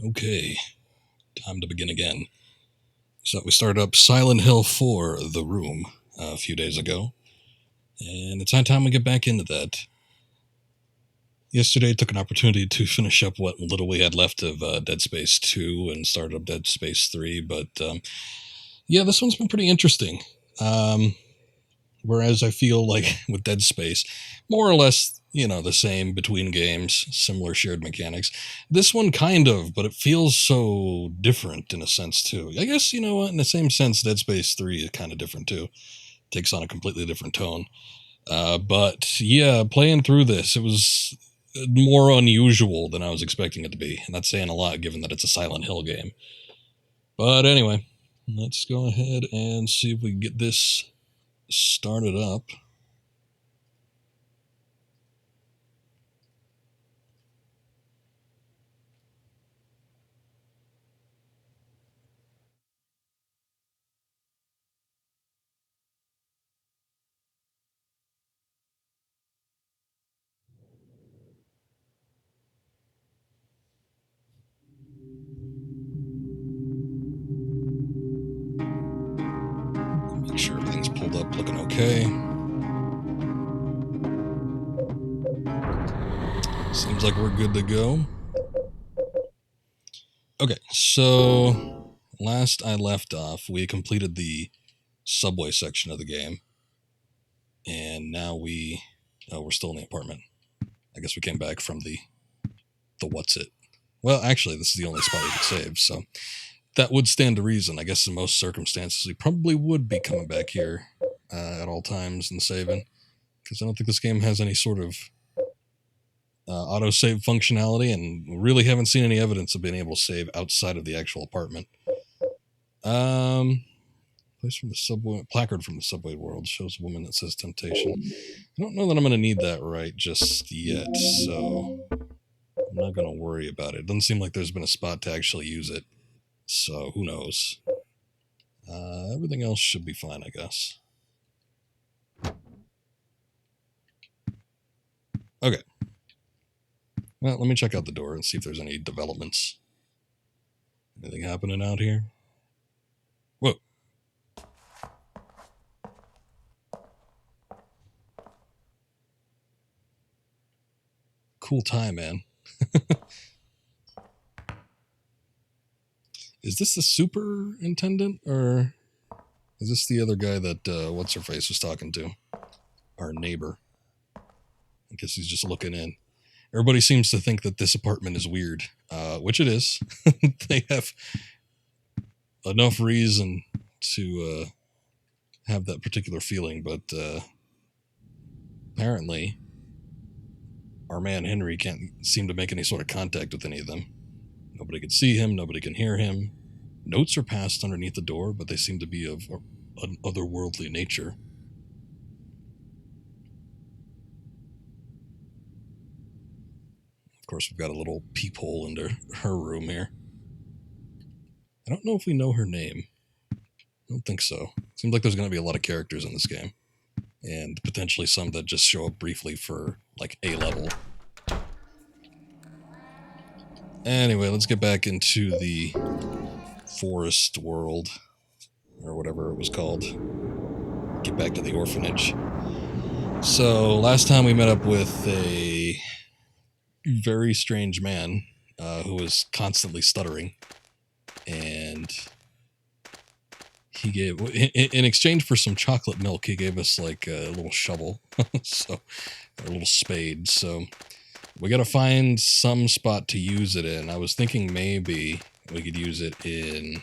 Okay, time to begin again. So we started up Silent Hill 4, The Room, a few days ago, and it's high time we get back into that. Yesterday I took an opportunity to finish up what little we had left of Dead Space 2 and started up Dead Space 3, but yeah, this one's been pretty interesting. Whereas I feel like with Dead Space, more or less, the same between games, similar shared mechanics. This one kind of, but it feels so different in a sense too. I guess, you know what, in the same sense, Dead Space 3 is kind of different too. Takes on a completely different tone. But yeah, playing through this, it was more unusual than I was expecting it to be. And that's saying a lot given that it's a Silent Hill game. But anyway, let's go ahead and see if we can get this started up. Make sure everything's pulled up, looking okay. Seems like we're good to go. Okay, so last I left off, we completed the subway section of the game, and now we're still in the apartment. I guess we came back from the what's it? Well, actually, this is the only spot we could save, so that would stand to reason. I guess in most circumstances, we probably would be coming back here at all times and saving, because I don't think this game has any sort of autosave functionality, and really haven't seen any evidence of being able to save outside of the actual apartment. Place from the subway, placard from the subway world shows a woman that says temptation. I don't know that I'm going to need that right just yet, so I'm not going to worry about it. It doesn't seem like there's been a spot to actually use it, so who knows. Everything else should be fine, I guess. Okay. Well, let me check out the door and see if there's any developments. Anything happening out here? Whoa. Cool time, man. Is this the superintendent, or is this the other guy that What's-Her-Face was talking to? Our neighbor. I guess he's just looking in. Everybody seems to think that this apartment is weird, which it is. They have enough reason to have that particular feeling, but apparently our man Henry can't seem to make any sort of contact with any of them. Nobody can see him, nobody can hear him. Notes are passed underneath the door, but they seem to be of an otherworldly nature. Of course, we've got a little peephole into her room here. I don't know if we know her name. I don't think so. Seems like there's going to be a lot of characters in this game, and potentially some that just show up briefly for, like, a level. Anyway, let's get back into the forest world, or whatever it was called. Get back to the orphanage. So, last time we met up with a very strange man who was constantly stuttering, and he gave, in exchange for some chocolate milk, he gave us like a little shovel, so a little spade. So we got to find some spot to use it in. I was thinking maybe we could use it in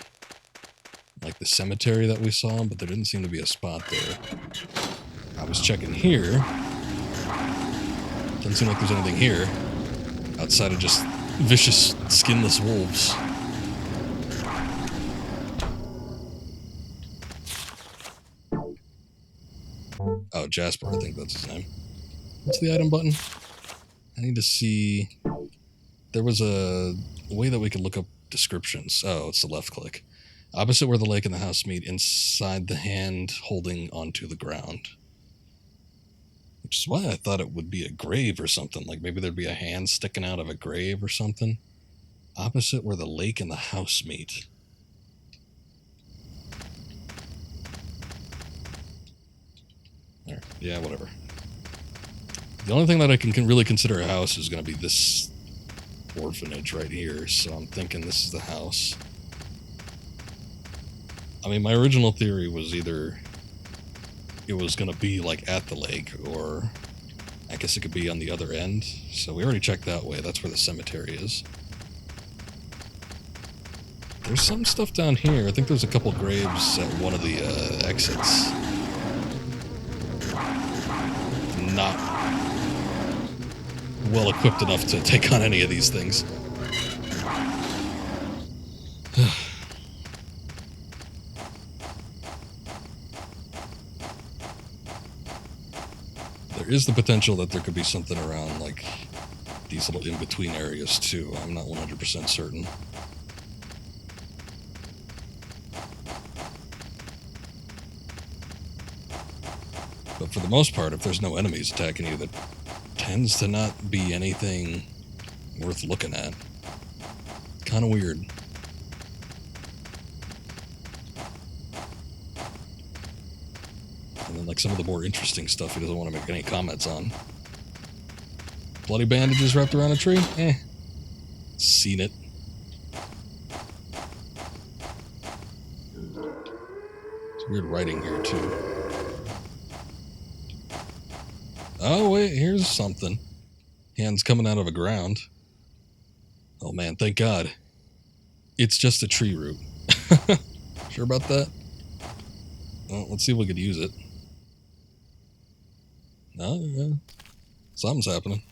like the cemetery that we saw, but there didn't seem to be a spot there. I was checking here. Doesn't seem like there's anything here outside of just vicious, skinless wolves. Oh, Jasper, I think that's his name. What's the item button? I need to see. There was a way that we could look up descriptions. Oh, it's the left click. Opposite where the lake and the house meet, inside the hand holding onto the ground. Which is why I thought it would be a grave or something. Like maybe there'd be a hand sticking out of a grave or something. Opposite where the lake and the house meet. There. Yeah, whatever. The only thing that I can really consider a house is going to be this orphanage right here, so I'm thinking this is the house. I mean, my original theory was either it was going to be like at the lake, or I guess it could be on the other end. So we already checked that way. That's where the cemetery is. There's some stuff down here. I think there's a couple graves at one of the exits. Not well equipped enough to take on any of these things. There is the potential that there could be something around like these little in-between areas too. I'm not 100% certain. But for the most part, if there's no enemies attacking you, that tends to not be anything worth looking at. Kind of weird. And then like some of the more interesting stuff he doesn't want to make any comments on. Bloody bandages wrapped around a tree? Seen it. It's weird writing here too. Oh wait, here's something. Hands coming out of the ground. Oh man, thank God. It's just a tree root. Sure about that? Well, let's see if we could use it. Oh, yeah. Something's happening.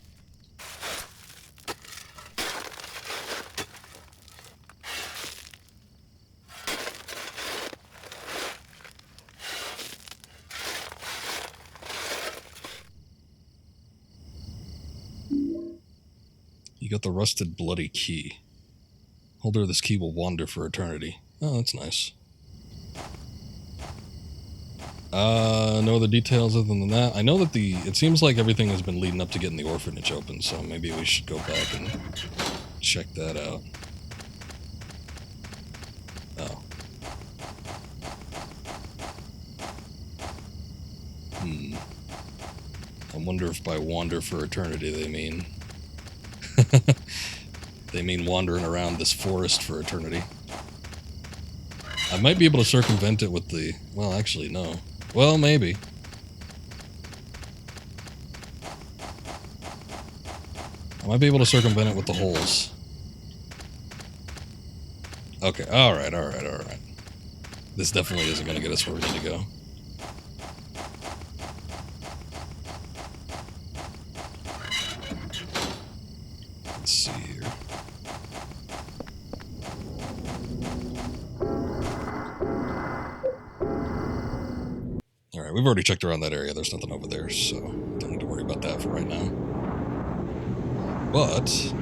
You got the rusted bloody key. Holder of this key will wander for eternity. Oh, that's nice. No other details other than that. I know that it seems like everything has been leading up to getting the orphanage open, so maybe we should go back and check that out. Oh. I wonder if by wander for eternity they mean... they mean wandering around this forest for eternity. I might be able to circumvent it with the... Well, actually, no. Well, maybe. I might be able to circumvent it with the holes. Okay, alright. This definitely isn't going to get us where we need to go. Let's see here. Alright, we've already checked around that area. There's nothing over there, so don't need to worry about that for right now. But...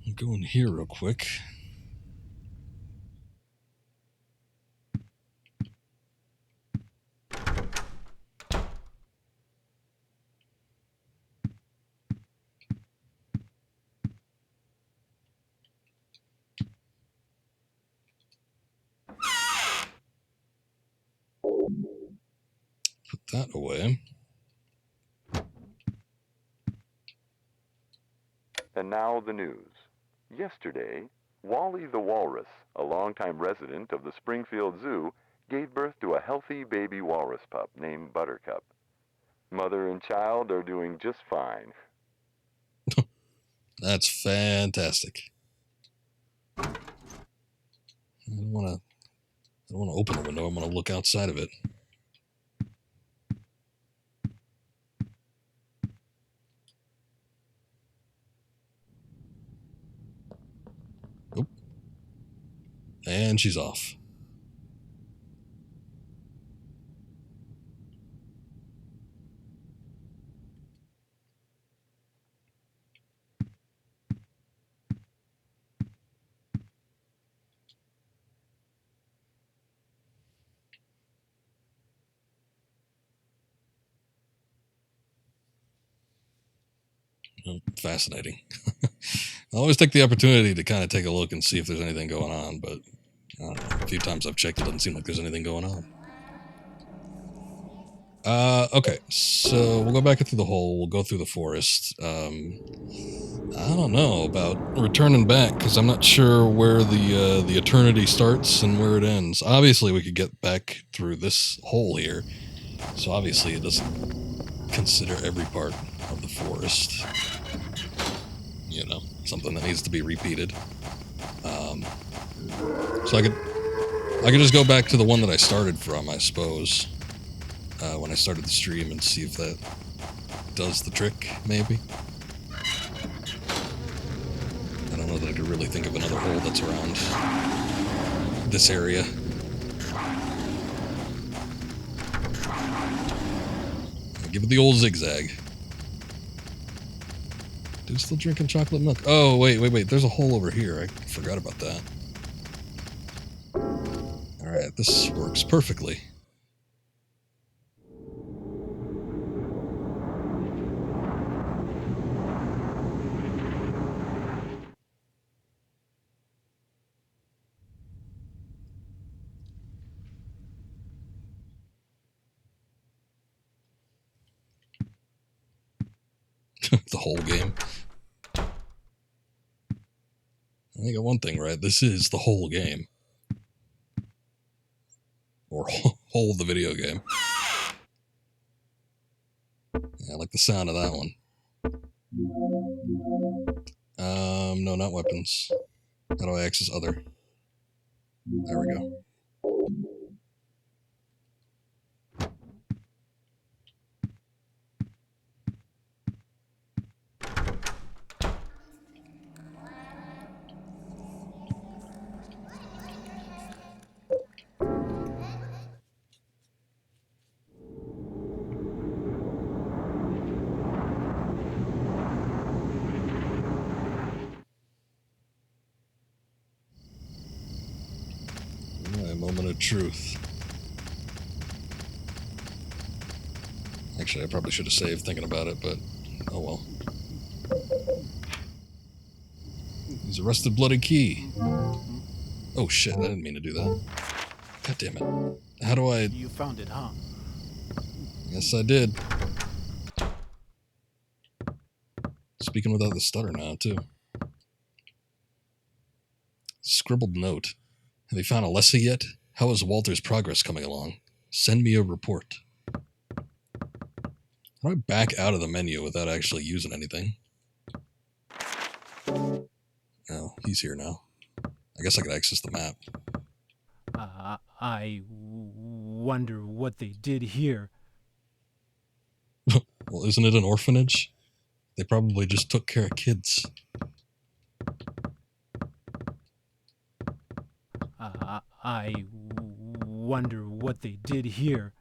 I'll go in here real quick. Put that away. And now the news. Yesterday, Wally the walrus, a longtime resident of the Springfield Zoo, gave birth to a healthy baby walrus pup named Buttercup. Mother and child are doing just fine. That's fantastic. I don't want to open the window. I'm going to look outside of it. Oop. And she's off. Fascinating. I always take the opportunity to kind of take a look and see if there's anything going on, but I don't know, a few times I've checked, it doesn't seem like there's anything going on. Okay, so we'll go back into the hole. We'll go through the forest. I don't know about returning back because I'm not sure where the eternity starts and where it ends. Obviously, we could get back through this hole here, so obviously it doesn't consider every part of the forest. You know, something that needs to be repeated. So I could just go back to the one that I started from, I suppose, when I started the stream and see if that does the trick, maybe. I don't know that I could really think of another hole that's around this area. I'll give it the old zigzag. Dude, still drinking chocolate milk. Oh, wait. There's a hole over here. I forgot about that. Alright, this works perfectly. The whole game. I got one thing right. This is the whole game. Or whole the video game. Yeah, I like the sound of that one. No, not weapons. How do I access other? There we go. A moment of truth. Actually, I probably should have saved thinking about it, but oh well. He's a rusted bloody key. Oh shit, I didn't mean to do that. God damn it. How do I... You found it, huh? Yes, I did. Speaking without the stutter now, too. Scribbled note. Have you found Alessia yet? How is Walter's progress coming along? Send me a report. How do I back out of the menu without actually using anything? Oh, he's here now. I guess I could access the map. I wonder what they did here. Well, isn't it an orphanage? They probably just took care of kids. I wonder what they did here.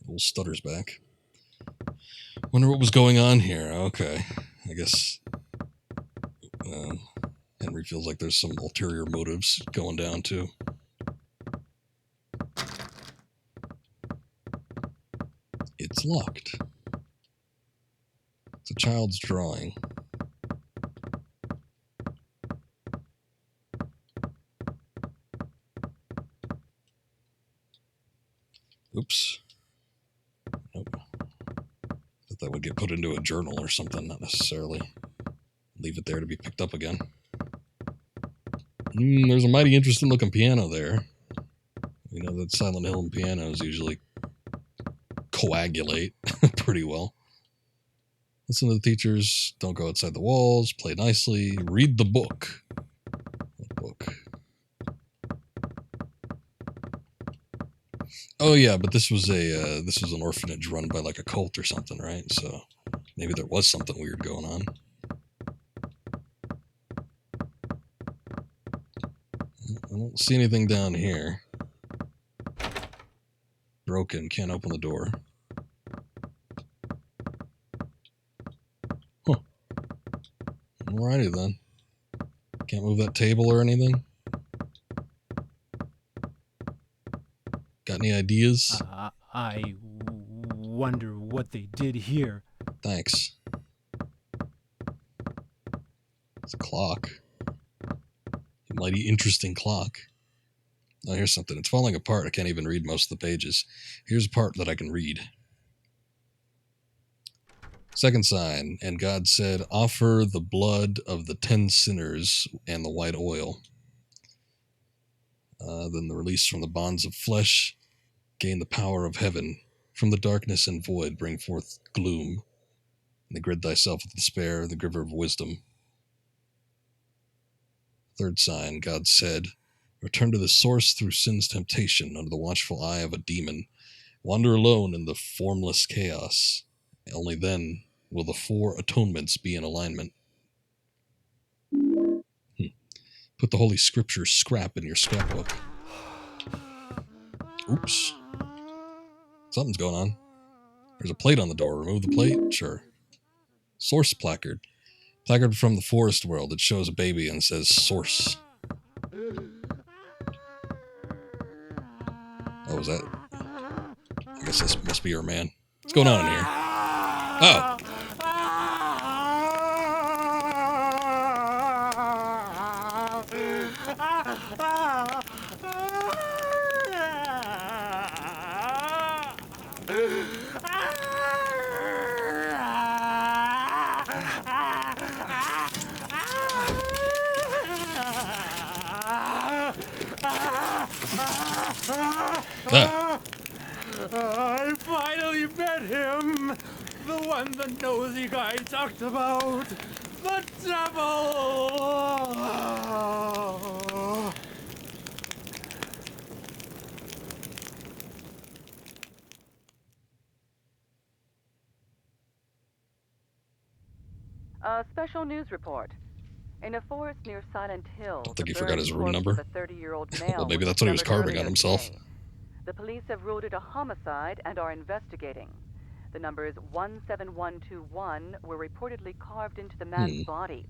Old stutter's back. Wonder what was going on here. Okay, I guess Henry feels like there's some ulterior motives going down too. It's locked. It's a child's drawing. Oops. Nope. That would get put into a journal or something, not necessarily leave it there to be picked up again. There's a mighty interesting looking piano there. You know that Silent Hill pianos usually coagulate pretty well. Listen to the teachers, don't go outside the walls, play nicely, read the book. What book? Oh yeah, but this was an orphanage run by like a cult or something, right? So maybe there was something weird going on. I don't see anything down here. Broken, can't open the door. Huh. Alrighty then. Can't move that table or anything? Got any ideas? I wonder what they did here. Thanks. It's a clock. A mighty interesting clock. Oh, here's something. It's falling apart. I can't even read most of the pages. Here's a part that I can read. Second sign, and God said, offer the blood of the 10 sinners and the white oil. Then the release from the bonds of flesh, gain the power of heaven. From the darkness and void bring forth gloom. And grid thyself with despair, the giver of wisdom. Third sign, God said, return to the source through sin's temptation under the watchful eye of a demon. Wander alone in the formless chaos. Only then will the 4 atonements be in alignment. Put the Holy Scripture scrap in your scrapbook. Oops. Something's going on. There's a plate on the door. Remove the plate? Sure. Source placard. Placard from the forest world. It shows a baby and says source. Oh, is that? I guess this must be your man. What's going on in here? Oh. I finally met him! The one the nosy guy talked about! The devil! A special news report. In a forest near Silent Hill, I think he the forgot his burned room corpse number. of a 30-year-old male Well, maybe was that's what he was discovered carving on earlier himself. today. The police have ruled it a homicide and are investigating. The numbers 17121 were reportedly carved into the man's body.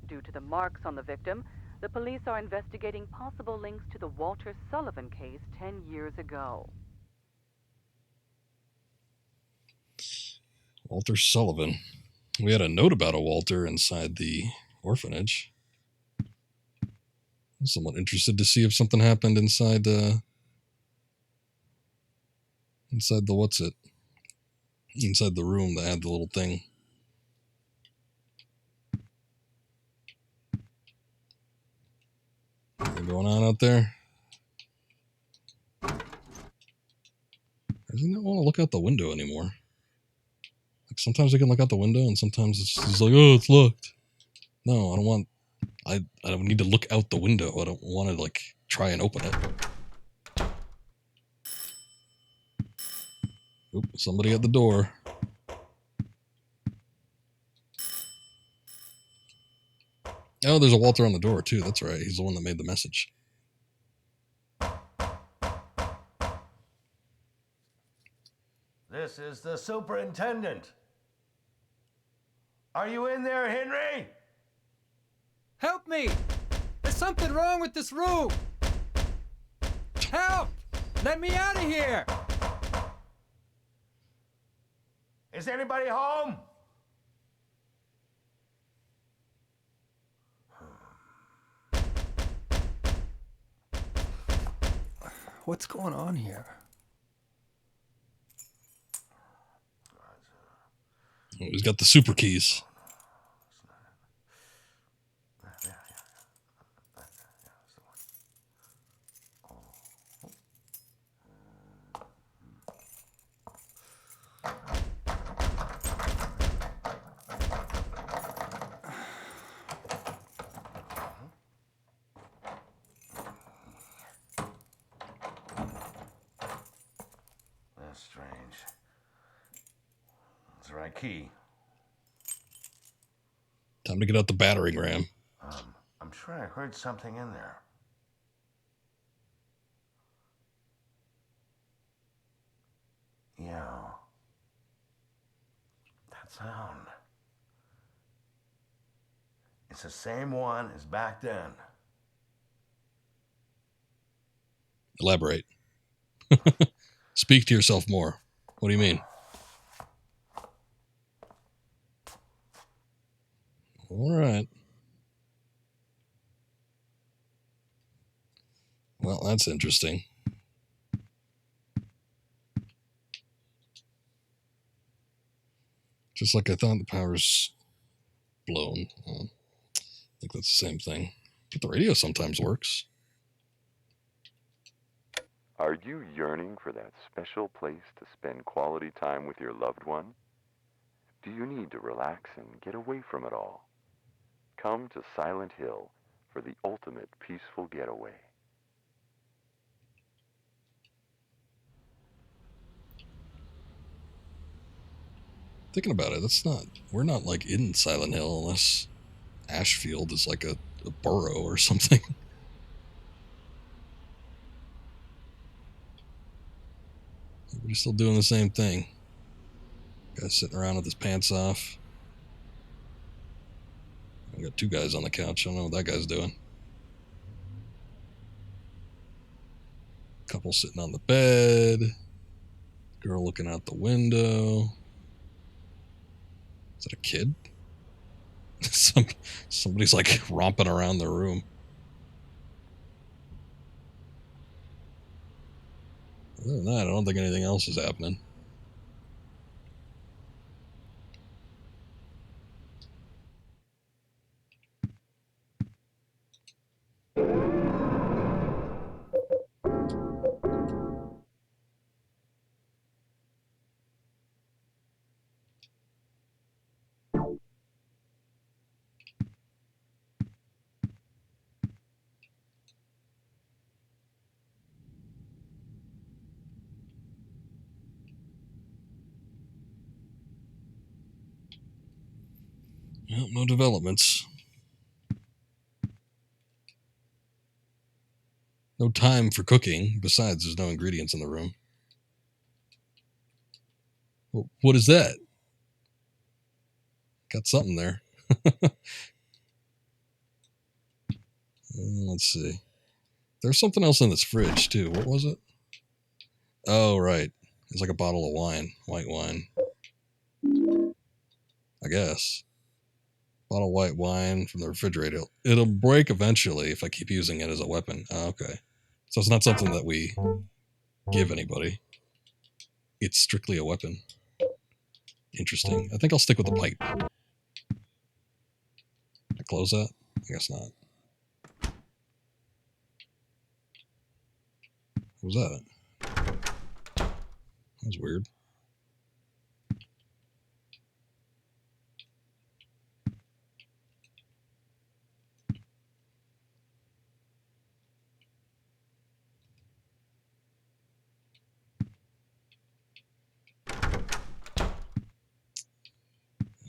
Due to the marks on the victim, the police are investigating possible links to the Walter Sullivan case 10 years ago. Walter Sullivan. We had a note about a Walter inside the orphanage. I'm somewhat interested to see if something happened inside the what's it? Inside the room that had the little thing. Anything going on out there? Doesn't it want to look out the window anymore? Like sometimes I can look out the window and sometimes it's just like, oh, it's locked. No, I don't want. I don't need to look out the window. I don't want to like try and open it. Oop, somebody at the door. Oh, there's a Walter on the door too. That's right. He's the one that made the message. This is the superintendent. Are you in there, Henry? Help me! There's something wrong with this room! Help! Let me out of here! Is anybody home? What's going on here? Oh, he's got the super keys. That's strange. That's the right key. Time to get out the battering ram. I'm sure I heard something in there. Yeah. That sound. It's the same one as back then. Elaborate. Speak to yourself more. What do you mean? All right. Well, that's interesting. Just like I thought, the power's blown. I think that's the same thing. But the radio sometimes works. Are you yearning for that special place to spend quality time with your loved one? Do you need to relax and get away from it all? Come to Silent Hill for the ultimate peaceful getaway. Thinking about it, we're not like in Silent Hill unless Ashfield is like a borough or something. We're still doing the same thing. Guy's sitting around with his pants off. I got two guys on the couch. I don't know what that guy's doing. Couple sitting on the bed. Girl looking out the window. Is that a kid? Somebody's like romping around the room. Other than that, I don't think anything else is happening. Well, no developments. No time for cooking. Besides, there's no ingredients in the room. Well, what is that? Got something there. Let's see. There's something else in this fridge, too. What was it? Oh, right. It's like a bottle of wine. White wine. I guess. Bottle of white wine from the refrigerator. It'll break eventually if I keep using it as a weapon. Oh, okay. So it's not something that we give anybody. It's strictly a weapon. Interesting. I think I'll stick with the pipe. Can I close that? I guess not. What was that? That was weird.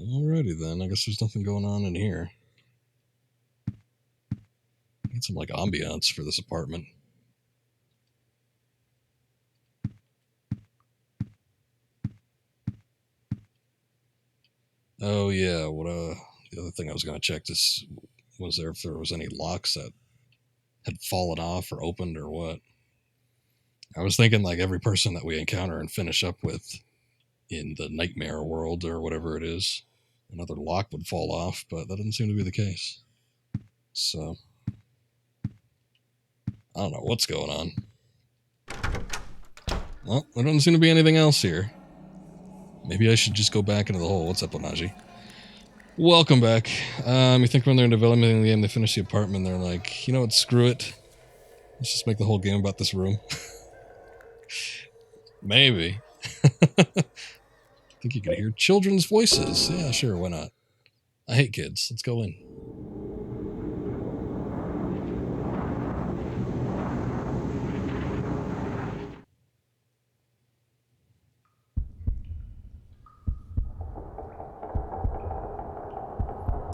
Alrighty then. I guess there's nothing going on in here. Need some like ambiance for this apartment. Oh yeah, what the other thing I was gonna check this was if there was any locks that had fallen off or opened or what. I was thinking like every person that we encounter and finish up with in the nightmare world or whatever it is, another lock would fall off, but that doesn't seem to be the case. So I don't know what's going on. Well, there doesn't seem to be anything else here. Maybe I should just go back into the hole. What's up, Onaji? Welcome back. You think when they're in development in the game, they finish the apartment, they're like, you know what, screw it. Let's just make the whole game about this room. Maybe. I think you could hear children's voices. Yeah, sure, why not? I hate kids. Let's go in.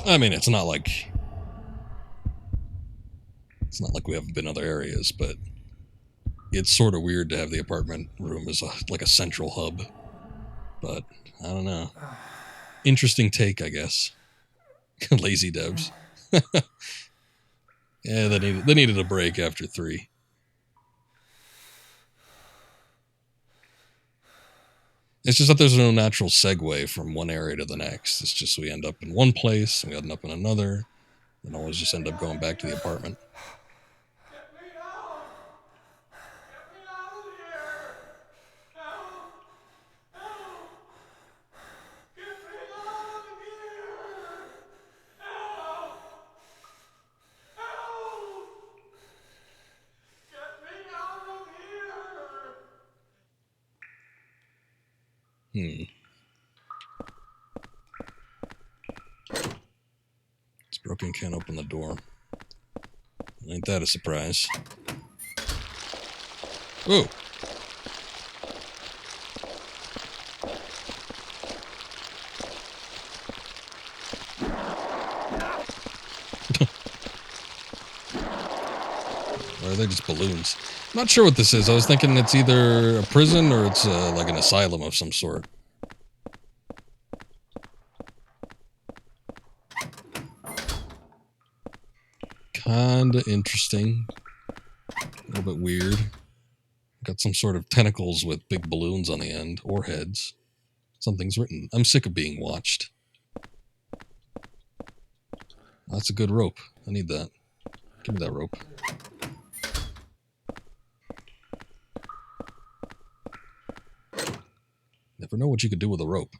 I mean, it's not like we haven't been other areas, but it's sort of weird to have the apartment room as like a central hub. But I don't know. Interesting take, I guess. Lazy devs. Yeah, they needed a break after 3. It's just that there's no natural segue from one area to the next. It's just we end up in one place, and we end up in another, and always just end up going back to the apartment. This broken can't open the door. Ain't that a surprise? Ooh. Or are they just balloons? I'm not sure what this is. I was thinking it's either a prison or it's like an asylum of some sort. Kinda interesting. A little bit weird. Got some sort of tentacles with big balloons on the end, or heads. Something's written. I'm sick of being watched. That's a good rope. I need that. Give me that rope. Never know what you could do with a rope.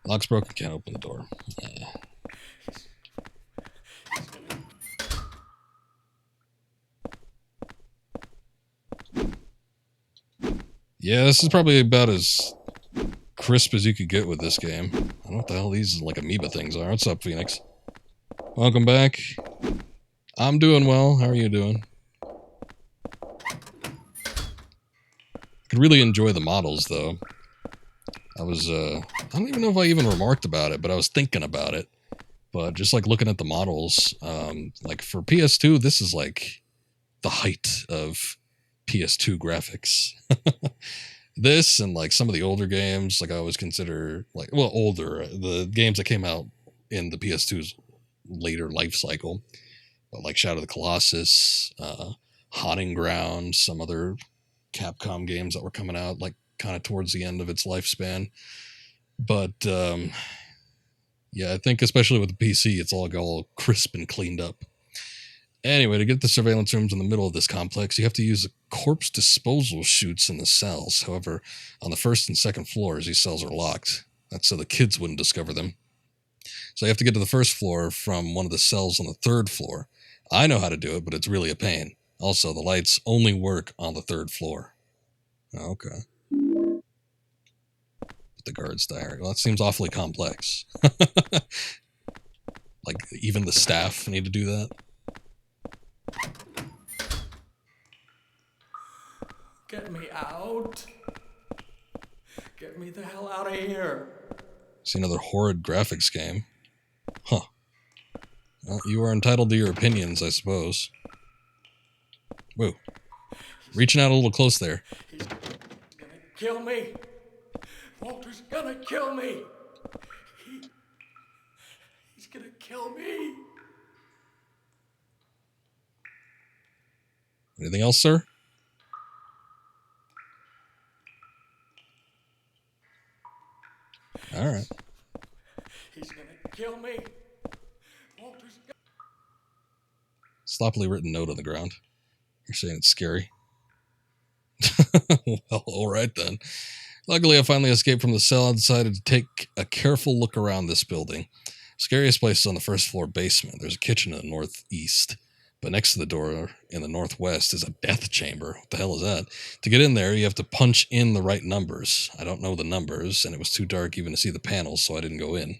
Lock's broken, can't open the door. Yeah, this is probably about as crisp as you could get with this game. I don't know what the hell these like amoeba things are. What's up, Phoenix? Welcome back. I'm doing well. How are you doing? I could really enjoy the models, though. I don't even know if I even remarked about it, but I was thinking about it. But just like looking at the models, like for PS2, this is like the height of PS2 graphics. This and like some of the older games, like I always consider like, well, older, the games that came out in the PS2's later life cycle, but like Shadow of the Colossus, Haunting Ground, some other Capcom games that were coming out like kind of towards the end of its lifespan. But yeah, I think especially with the PC, it's all crisp and cleaned up. Anyway, to get the surveillance rooms in the middle of this complex, you have to use the corpse disposal chutes in the cells. However, on the first and second floors, these cells are locked. That's so the kids wouldn't discover them. So you have to get to the first floor from one of the cells on the third floor. I know how to do it, but it's really a pain. Also, the lights only work on the third floor. Okay. The guard's diary. Well, that seems awfully complex. Like, even the staff need to do that? Get me out. Get me the hell out of here. See another horrid graphics game. Huh. Well, you are entitled to your opinions, I suppose. Whoa. Reaching out a little close there. He's gonna kill me. Walter's gonna kill me. He's gonna kill me. Anything else, sir? All right. He's gonna kill me. Walter's gonna... Sloppily written note on the ground. You're saying it's scary? Well, all right then. Luckily, I finally escaped from the cell and decided to take a careful look around this building. Scariest place is on the first floor basement. There's a kitchen in the northeast. But next to the door in the northwest is a death chamber. What the hell is that? To get in there, you have to punch in the right numbers. I don't know the numbers, and it was too dark even to see the panels, so I didn't go in.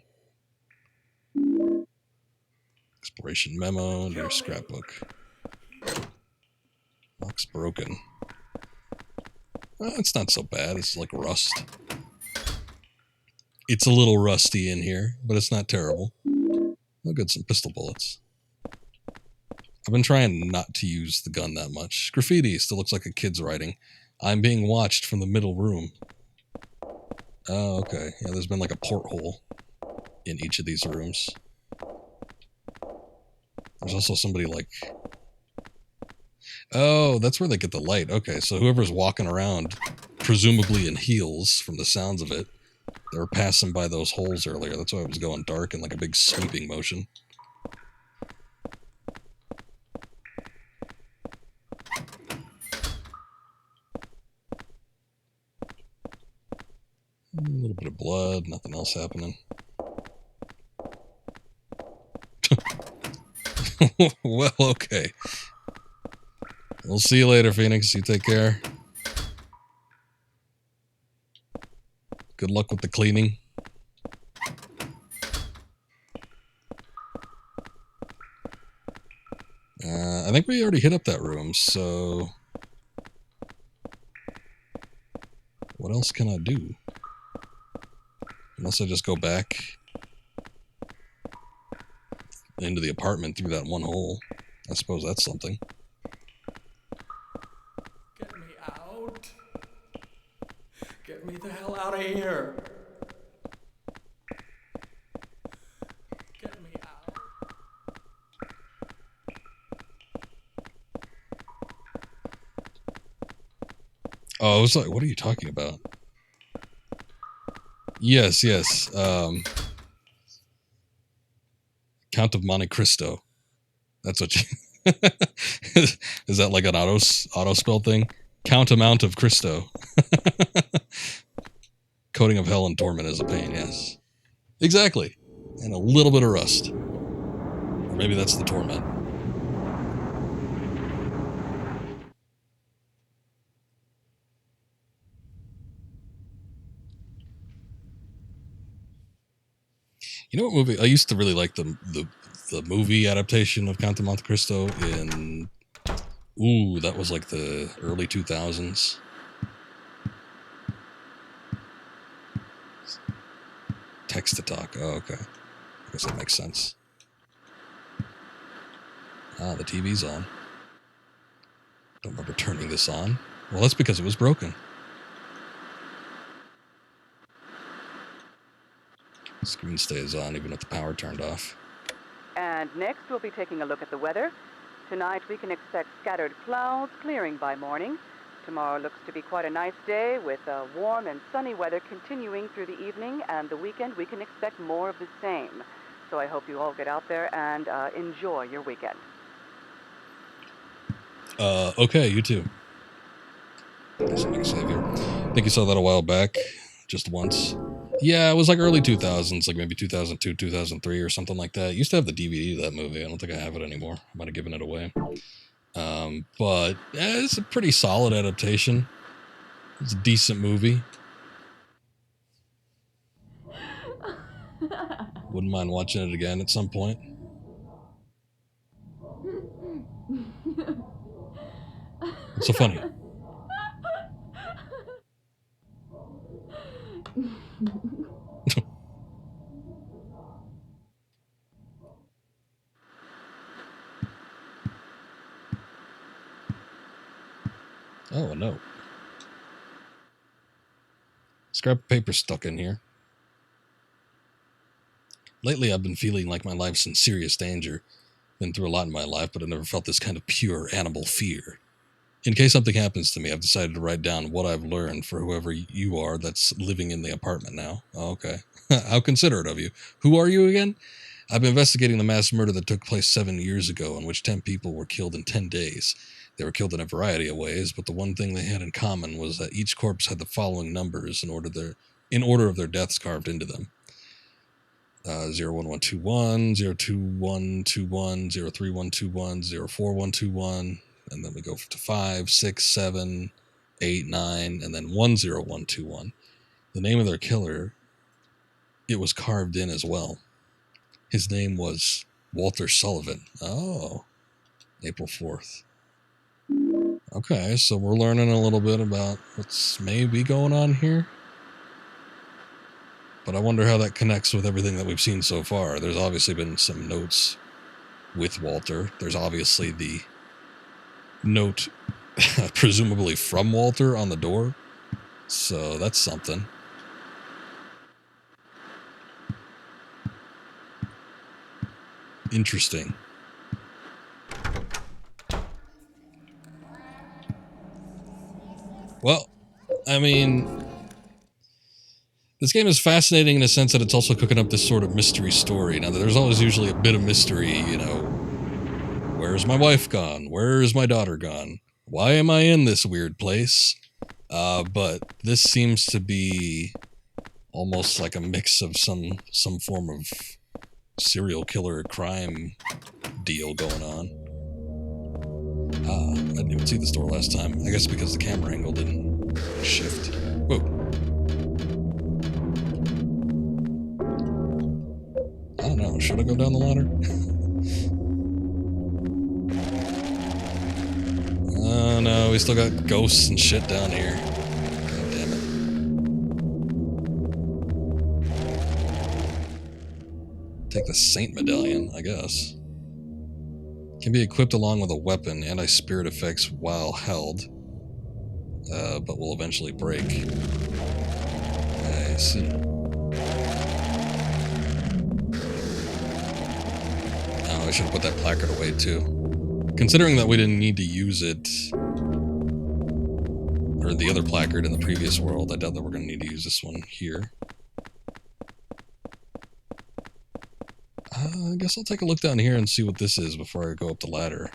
Exploration memo, new scrapbook. Lock's broken. It's not so bad. It's like rust. It's a little rusty in here, but it's not terrible. Oh, good, some pistol bullets. I've been trying not to use the gun that much. Graffiti still looks like a kid's writing. I'm being watched from the middle room. Oh, okay. Yeah, there's been like a porthole in each of these rooms. There's also somebody like... Oh, that's where they get the light. Okay, so whoever's walking around, presumably in heels from the sounds of it, they were passing by those holes earlier. That's why it was going dark in like a big sweeping motion. A little bit of blood, nothing else happening. Well, okay. We'll see you later, Phoenix. You take care. Good luck with the cleaning. I think we already hit up that room, so... What else can I do? Unless I just go back into the apartment through that one hole. I suppose that's something. Get me out. Get me the hell out of here. Get me out. Oh, I was like, what are you talking about? Yes. Count of Monte Cristo. That's what you... Is that like an auto spell thing? Count amount of Cristo. Coating of hell and torment is a pain, yes. Exactly. And a little bit of rust. Or maybe that's the torment. You know what movie? I used to really like the movie adaptation of Count of Monte Cristo in... Ooh, that was like the early 2000s. Text to talk. Oh, okay. I guess that makes sense. Ah, the TV's on. Don't remember turning this on. Well, that's because it was broken. The screen stays on even with the power turned off. And next, we'll be taking a look at the weather. Tonight, we can expect scattered clouds clearing by morning. Tomorrow looks to be quite a nice day with warm and sunny weather continuing through the evening, and the weekend we can expect more of the same. So I hope you all get out there and enjoy your weekend. Okay, you too. Doesn't make a save here. I think you saw that a while back, just once. Yeah, it was like early 2000s, like maybe 2002, 2003 or something like that. I used to have the DVD of that movie. I don't think I have it anymore. I might have given it away. But yeah, it's a pretty solid adaptation. It's a decent movie. Wouldn't mind watching it again at some point. What's so funny? Oh, no. Scrap of paper stuck in here. Lately, I've been feeling like my life's in serious danger. Been through a lot in my life, but I've never felt this kind of pure animal fear. In case something happens to me, I've decided to write down what I've learned for whoever you are that's living in the apartment now. Oh, okay. How considerate of you. Who are you again? I've been investigating the mass murder that took place 7 years ago, in which 10 people were killed in 10 days. They were killed in a variety of ways, but the one thing they had in common was that each corpse had the following numbers in order of their deaths carved into them. 01121, 02121, 03121, 04121, and then we go to 5, 6, 7, 8, 9, and then 10121. The name of their killer, it was carved in as well. His name was Walter Sullivan. Oh, April 4th. Okay, so we're learning a little bit about what's maybe going on here. But I wonder how that connects with everything that we've seen so far. There's obviously been some notes with Walter. There's obviously the note, presumably from Walter, on the door. So that's something. Interesting. Well, I mean, this game is fascinating in a sense that it's also cooking up this sort of mystery story. Now, there's always usually a bit of mystery, you know, where's my wife gone? Where is my daughter gone? Why am I in this weird place? But this seems to be almost like a mix of some form of serial killer crime deal going on. I didn't even see this door last time. I guess because the camera angle didn't shift. Whoa. don't know. Should I go down the ladder? Oh no, we still got ghosts and shit down here. God damn it. Take the Saint Medallion, I guess. Can be equipped along with a weapon, anti-spirit effects while held, but will eventually break. I see. Oh, I should have put that placard away too. Considering that we didn't need to use it, or the other placard in the previous world, I doubt that we're going to need to use this one here. I guess I'll take a look down here and see what this is before I go up the ladder.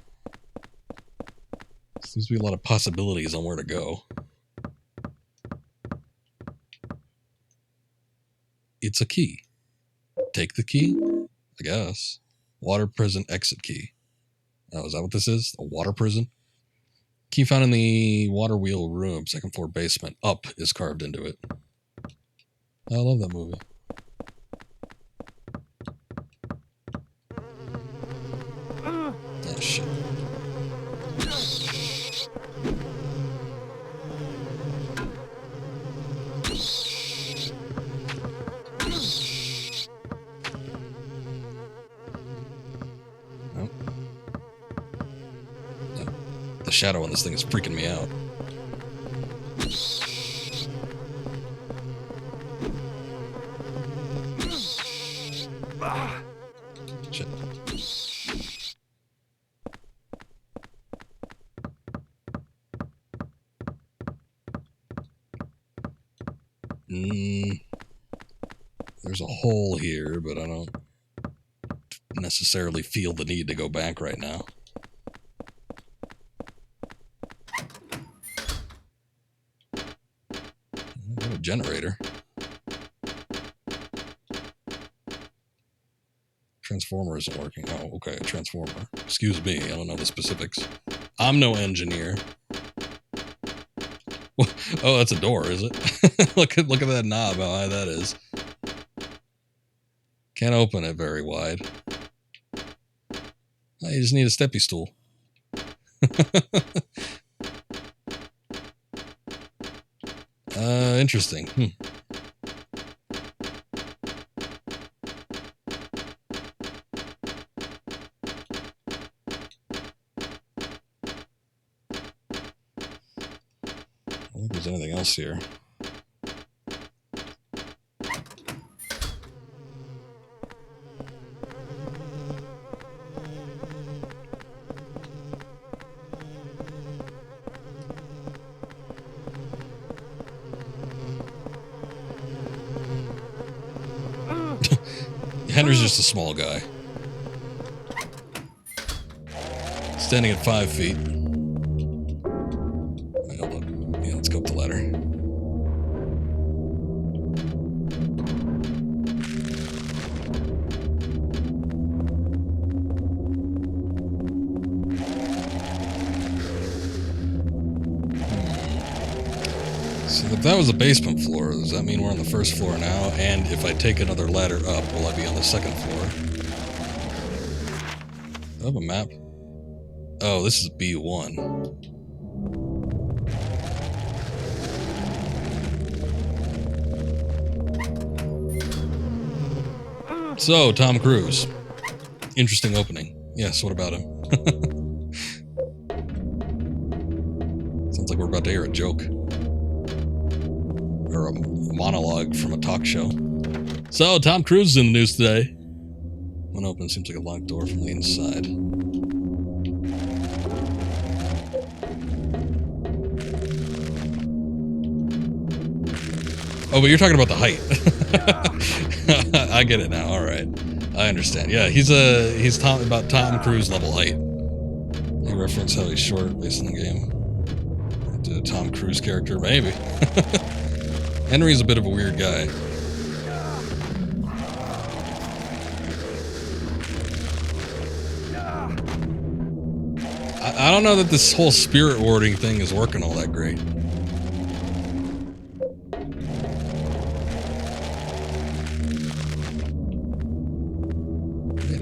Seems to be a lot of possibilities on where to go. It's a key. Take the key? I guess. Water prison exit key. Oh, is that what this is? A water prison? Key found in the water wheel room, second floor basement. Up is carved into it. I love that movie. Oh, shit. Nope. No. The shadow on this thing is freaking me out. Shit. There's a hole here, but I don't necessarily feel the need to go back right now. A generator. Transformer isn't working. Oh, okay, a transformer. Excuse me, I don't know the specifics. I'm no engineer. Oh, that's a door, is it? look at that knob, how high that is. Can't open it very wide. Oh, you just need a steppy stool. Interesting. I don't think there's anything else here. Henry's just a small guy. Standing at 5 feet. Wait, hold on. Yeah, let's go up the ladder. So if that was the basement floor, does that mean we're on the first floor now? And if I take another ladder up, will I be on the second floor? Do I have a map? Oh, this is B1. So, Tom Cruise. Interesting opening. Yes, what about him? Sounds like we're about to hear a joke. Or a monologue from a talk show. So, Tom Cruise is in the news today. One open, seems like a locked door from the inside. Oh, but you're talking about the height. I get it now. All right, I understand. Yeah, he's about Tom Cruise level height. You reference how he's short based in the game. The Tom Cruise character, maybe. Henry's a bit of a weird guy. I don't know that this whole spirit warding thing is working all that great.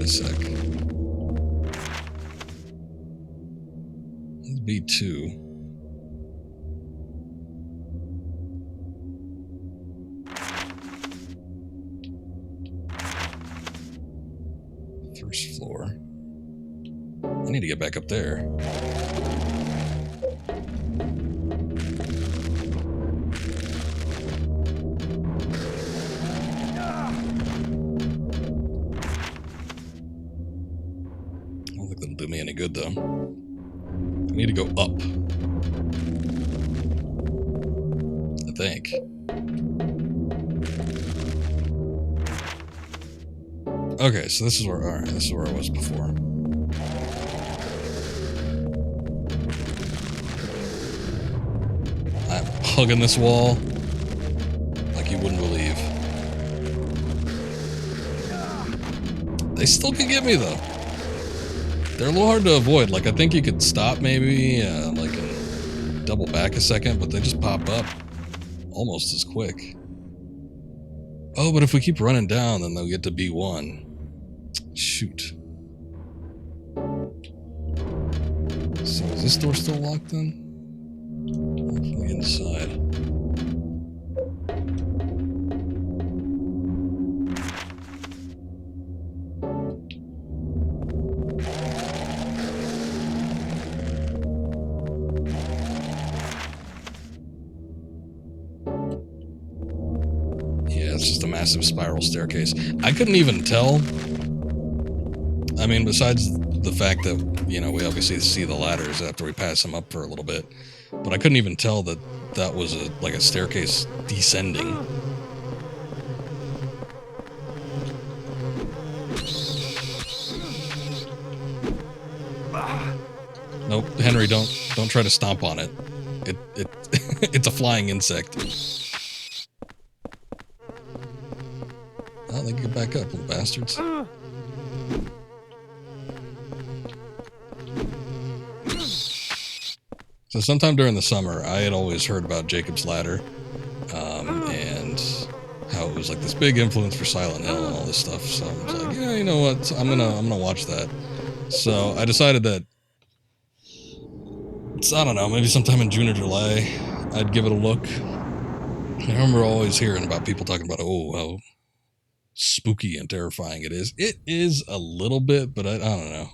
a sec. It's B2. First floor. I need to get back up there. I don't think that'll do me any good, though. I need to go up. I think. Okay, so this is where, alright, this is where I was before. I'm hugging this wall like you wouldn't believe. They still can get me, though. They're a little hard to avoid. Like, I think you could stop maybe, like, and double back a second, but they just pop up almost as quick. Oh, but if we keep running down, then they'll get to B1. Shoot. So is this door still locked then? From the inside. Yeah, it's just a massive spiral staircase. I couldn't even tell. I mean, besides the fact that, you know, we obviously see the ladders after we pass them up for a little bit, but I couldn't even tell that that was like a staircase descending. Nope, Henry, don't try to stomp on it. It's a flying insect. Oh, they can get back up, little bastards. So sometime during the summer, I had always heard about Jacob's Ladder, and how it was like this big influence for Silent Hill and all this stuff. So I was like, yeah, you know what? I'm gonna watch that. So I decided that I don't know, maybe sometime in June or July, I'd give it a look. I remember always hearing about people talking about, oh, how spooky and terrifying it is. It is a little bit, but I don't know.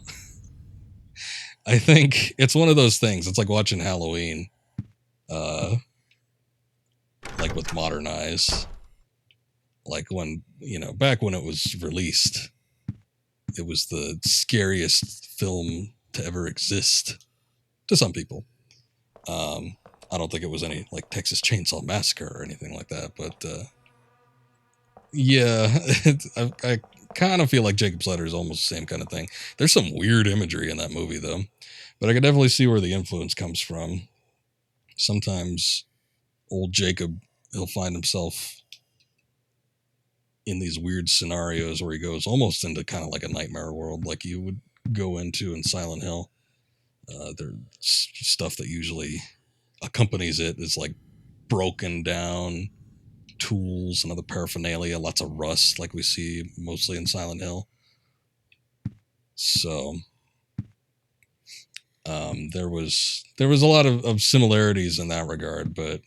I think it's one of those things. It's like watching Halloween, like with modern eyes. Like when, you know, back when it was released, it was the scariest film to ever exist to some people. I don't think it was any like Texas Chainsaw Massacre or anything like that, but yeah, I kind of feel like Jacob's Ladder is almost the same kind of thing. There's some weird imagery in that movie, though, but I can definitely see where the influence comes from. Sometimes old Jacob, he'll find himself in these weird scenarios where he goes almost into kind of like a nightmare world, like you would go into in Silent Hill. There's stuff that usually accompanies it is like broken down tools and other paraphernalia, lots of rust like we see mostly in Silent Hill. So there was a lot of similarities in that regard, but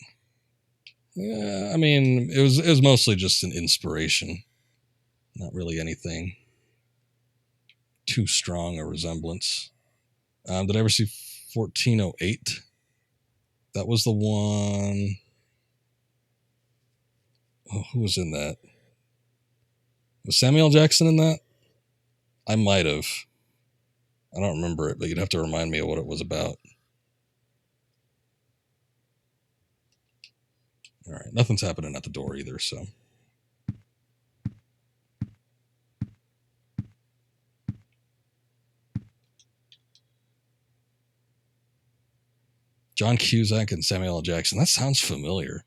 yeah, I mean, it was mostly just an inspiration, not really anything too strong a resemblance. Did I ever see 1408? That was the one. Oh, who was in that? Was Samuel Jackson in that? I might have. I don't remember it, but you'd have to remind me of what it was about. All right, nothing's happening at the door either, so. John Cusack and Samuel L. Jackson. That sounds familiar.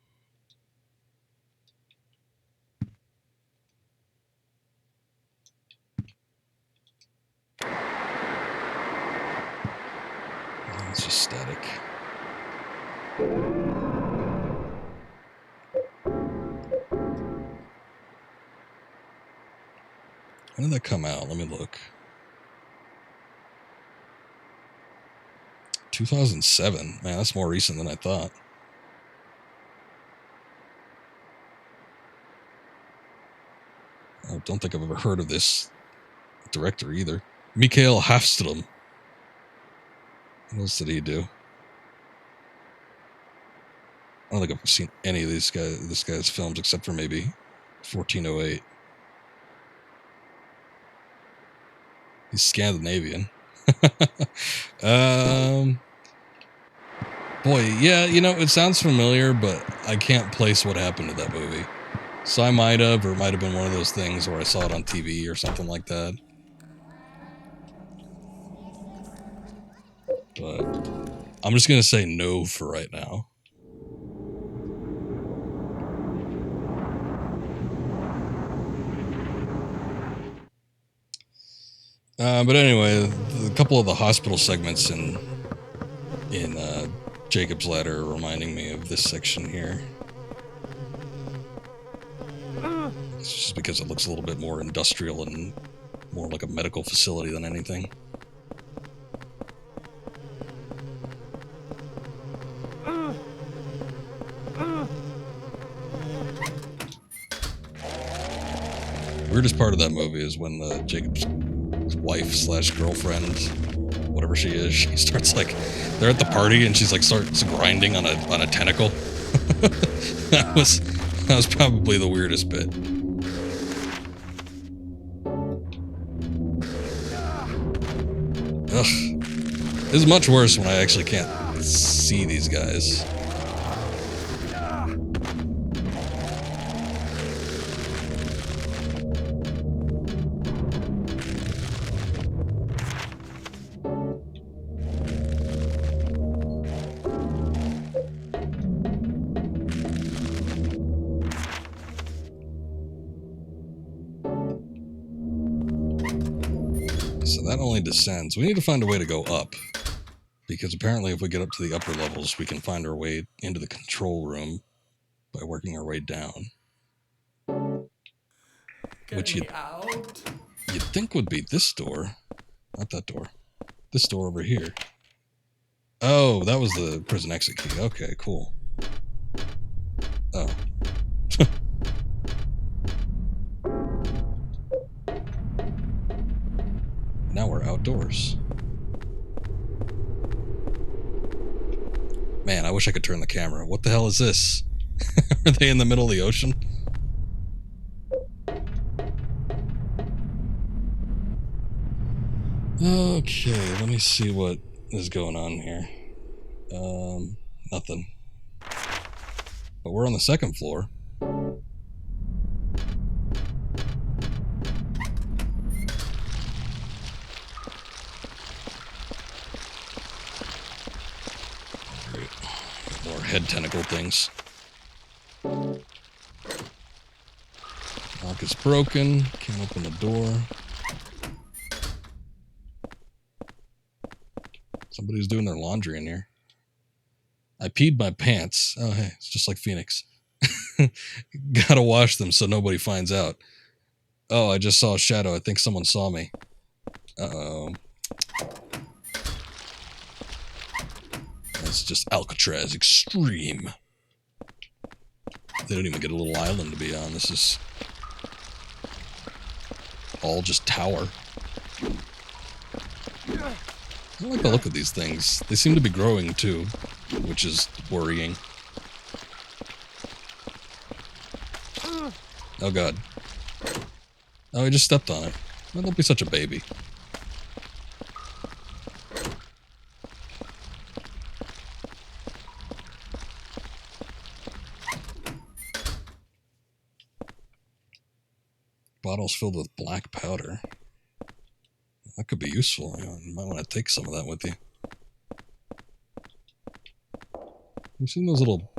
It's just static. When did that come out? Let me look. 2007. Man, that's more recent than I thought. I don't think I've ever heard of this director either. Mikael Hafström. What else did he do? I don't think I've seen any of this guy's films except for maybe 1408. He's Scandinavian. Boy, yeah, you know, it sounds familiar, but I can't place what happened to that movie. So I might have, or it might have been one of those things where I saw it on TV or something like that. But I'm just going to say no for right now. But anyway, a couple of the hospital segments in Jacob's Ladder are reminding me of this section here. It's just because it looks a little bit more industrial and more like a medical facility than anything. Weirdest part of that movie is when Jacob's wife / girlfriend, whatever she is, she starts like, they're at the party and she's like starts grinding on a tentacle. that was probably the weirdest bit. Ugh. This is much worse when I actually can't see these guys. Descends. We need to find a way to go up, because apparently if we get up to the upper levels we can find our way into the control room by working our way down. Which you'd think would be this door. Not that door. This door over here. Oh, that was the prison exit key. Okay, cool. Oh. Now we're outdoors. Man, I wish I could turn the camera. What the hell is this? Are they in the middle of the ocean? Okay, let me see what is going on here. Nothing. But we're on the second floor. More head tentacle things. Lock is broken. Can't open the door. Somebody's doing their laundry in here. I peed my pants. Oh, hey, it's just like Phoenix. Gotta wash them so nobody finds out. Oh, I just saw a shadow. I think someone saw me. Uh-oh. That's just Alcatraz Extreme. They don't even get a little island to be on. This is all just tower. I don't like the look of these things. They seem to be growing too, which is worrying. Oh god. Oh, I just stepped on it. Well, don't be such a baby. Bottles filled with black powder. That could be useful. You might want to take some of that with you. You've seen those little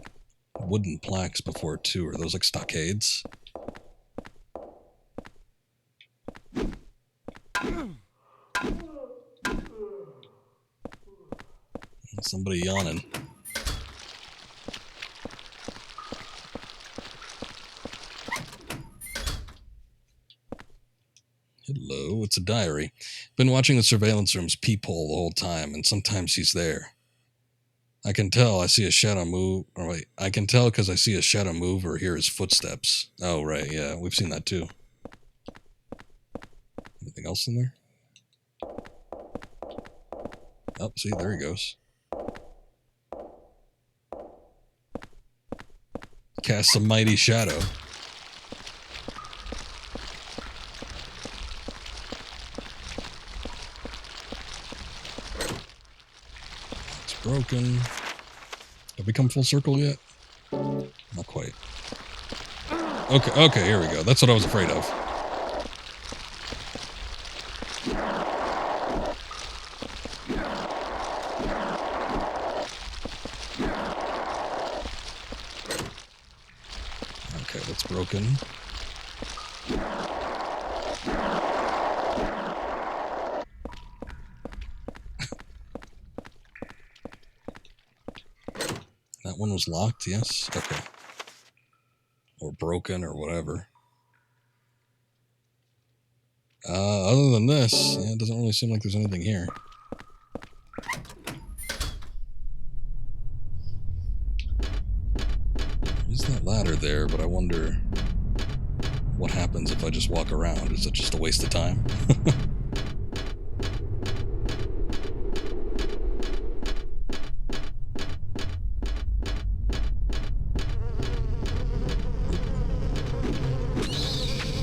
wooden plaques before too. Are those like stockades? Somebody yawning. Hello, it's a diary. Been watching the surveillance room's peephole the whole time, and sometimes he's there. I can tell I see a shadow move. Or wait, I can tell because I see a shadow move or hear his footsteps. Oh, right, yeah, we've seen that too. Anything else in there? Oh, see, there he goes. Casts a mighty shadow. It's broken. Have we come full circle yet? Not quite. Okay, here we go. That's what I was afraid of. Okay, that's broken. That one was locked, yes? Okay. Or broken, or whatever. Other than this, yeah, it doesn't really seem like there's anything here. There's that ladder there, but I wonder what happens if I just walk around. Is it just a waste of time?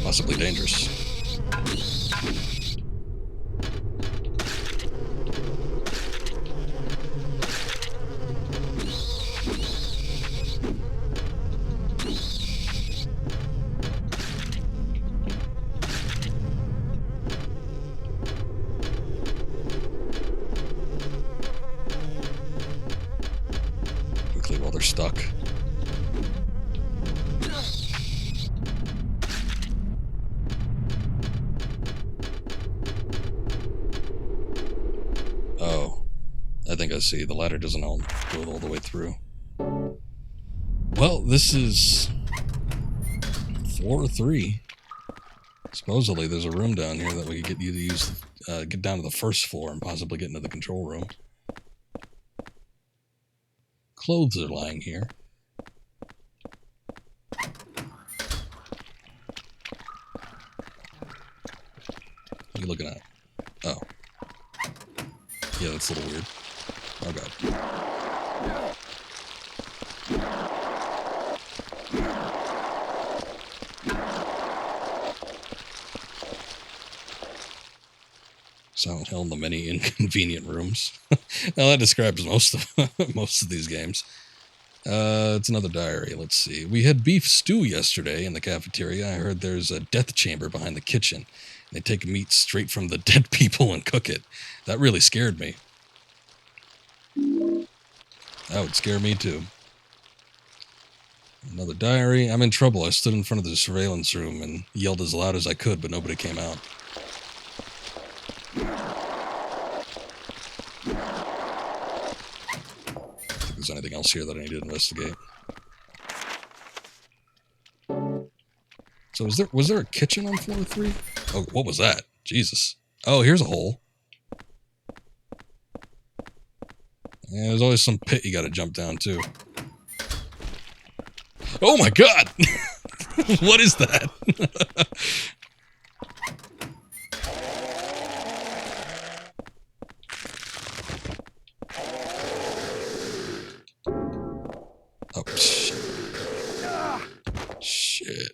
Possibly dangerous. Quickly while they're stuck. Oh, I think I see. The ladder doesn't all go all the way through. Well, this is floor 3. Supposedly, there's a room down here that we could get you to use, get down to the first floor and possibly get into the control room. Clothes are lying here. What are you looking at? Oh. Yeah, that's a little weird. Oh, God. Silent Hill and the many inconvenient rooms. Now that describes most of these games. It's another diary. Let's see. We had beef stew yesterday in the cafeteria. I heard there's a death chamber behind the kitchen. They take meat straight from the dead people and cook it. That really scared me. That would scare me too. Another diary. I'm in trouble. I stood in front of the surveillance room and yelled as loud as I could, but nobody came out. There's anything else here that I need to investigate. So was there a kitchen on floor 3? Oh, what was that? Jesus. Oh, here's a hole. Yeah, there's always some pit you gotta jump down to. Oh my God! What is that? Oh, shit. Shit.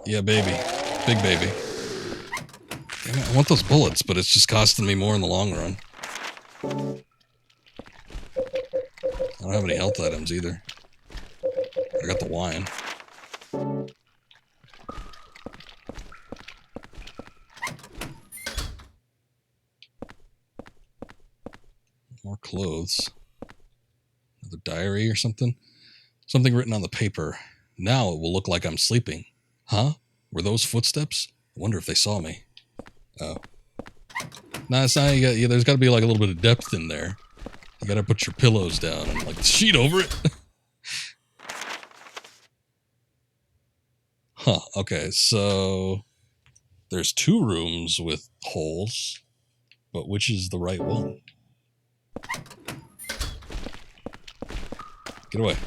Yeah, baby. Big baby. Damn it, I want those bullets, but it's just costing me more in the long run. I don't have any health items either. I got the wine. More clothes. Another diary or something? Something written on the paper. Now it will look like I'm sleeping. Huh? Were those footsteps? I wonder if they saw me. Oh. Nah, it's not. There's got to be like a little bit of depth in there. You got to put your pillows down and like the sheet over it. Huh, okay, so there's 2 rooms with holes, but which is the right one? Get away.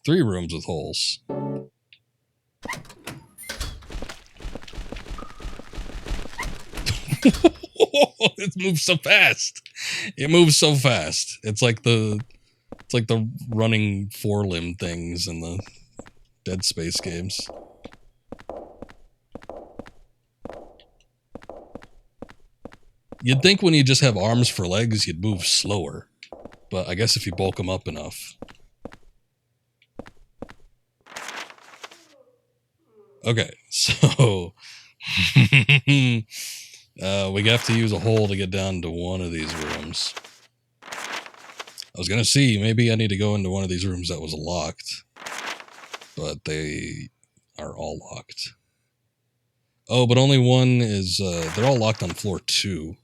Three rooms with holes. It moves so fast. It moves so fast. It's like the running 4-limb things in the Dead Space games. You'd think when you just have arms for legs, you'd move slower. But I guess if you bulk them up enough. Okay, so we have to use a hole to get down to one of these rooms. I was gonna see, maybe I need to go into one of these rooms that was locked. But they are all locked. Oh, but only one is, they're all locked on floor 2.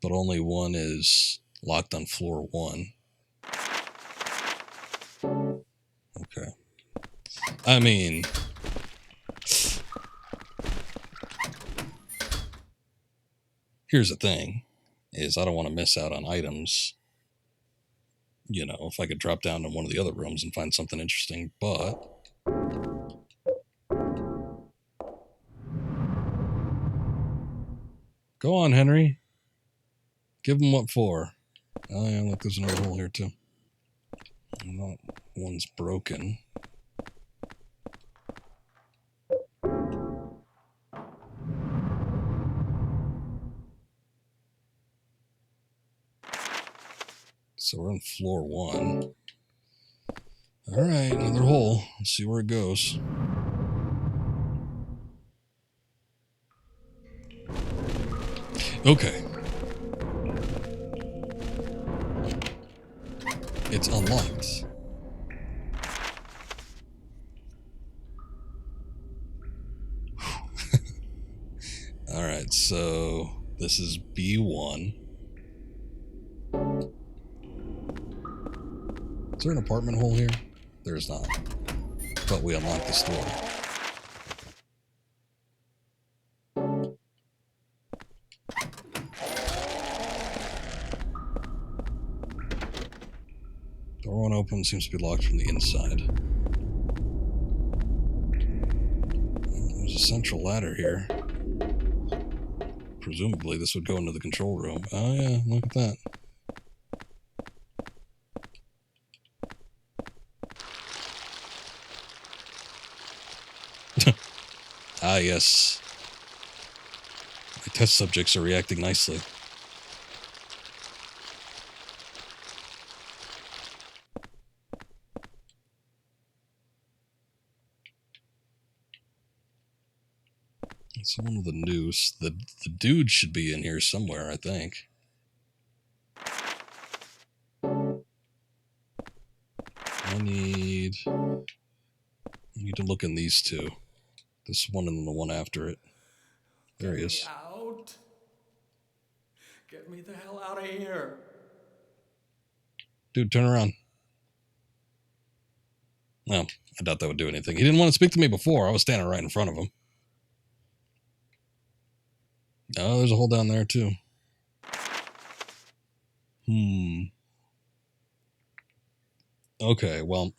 But only one is locked on floor 1. Okay. I mean, here's the thing, is I don't want to miss out on items. You know, if I could drop down to one of the other rooms and find something interesting, but... Go on, Henry. Give him what for. Oh, yeah, look, there's another hole here, too. That one's broken. So we're on floor 1. Alright, another hole. Let's see where it goes. Okay. It's unlocked. Alright, so this is B1. Is there an apartment hole here? There is not. But we unlocked this door. Door won't open, seems to be locked from the inside. There's a central ladder here. Presumably this would go into the control room. Oh yeah, look at that. Ah yes. My test subjects are reacting nicely. It's one with the noose. The dude should be in here somewhere, I think. I need to look in these 2. This one and the one after it. There he is. Out. Get me the hell out of here. Dude, turn around. Well, I doubt that would do anything. He didn't want to speak to me before. I was standing right in front of him. Oh, there's a hole down there, too. Okay, well...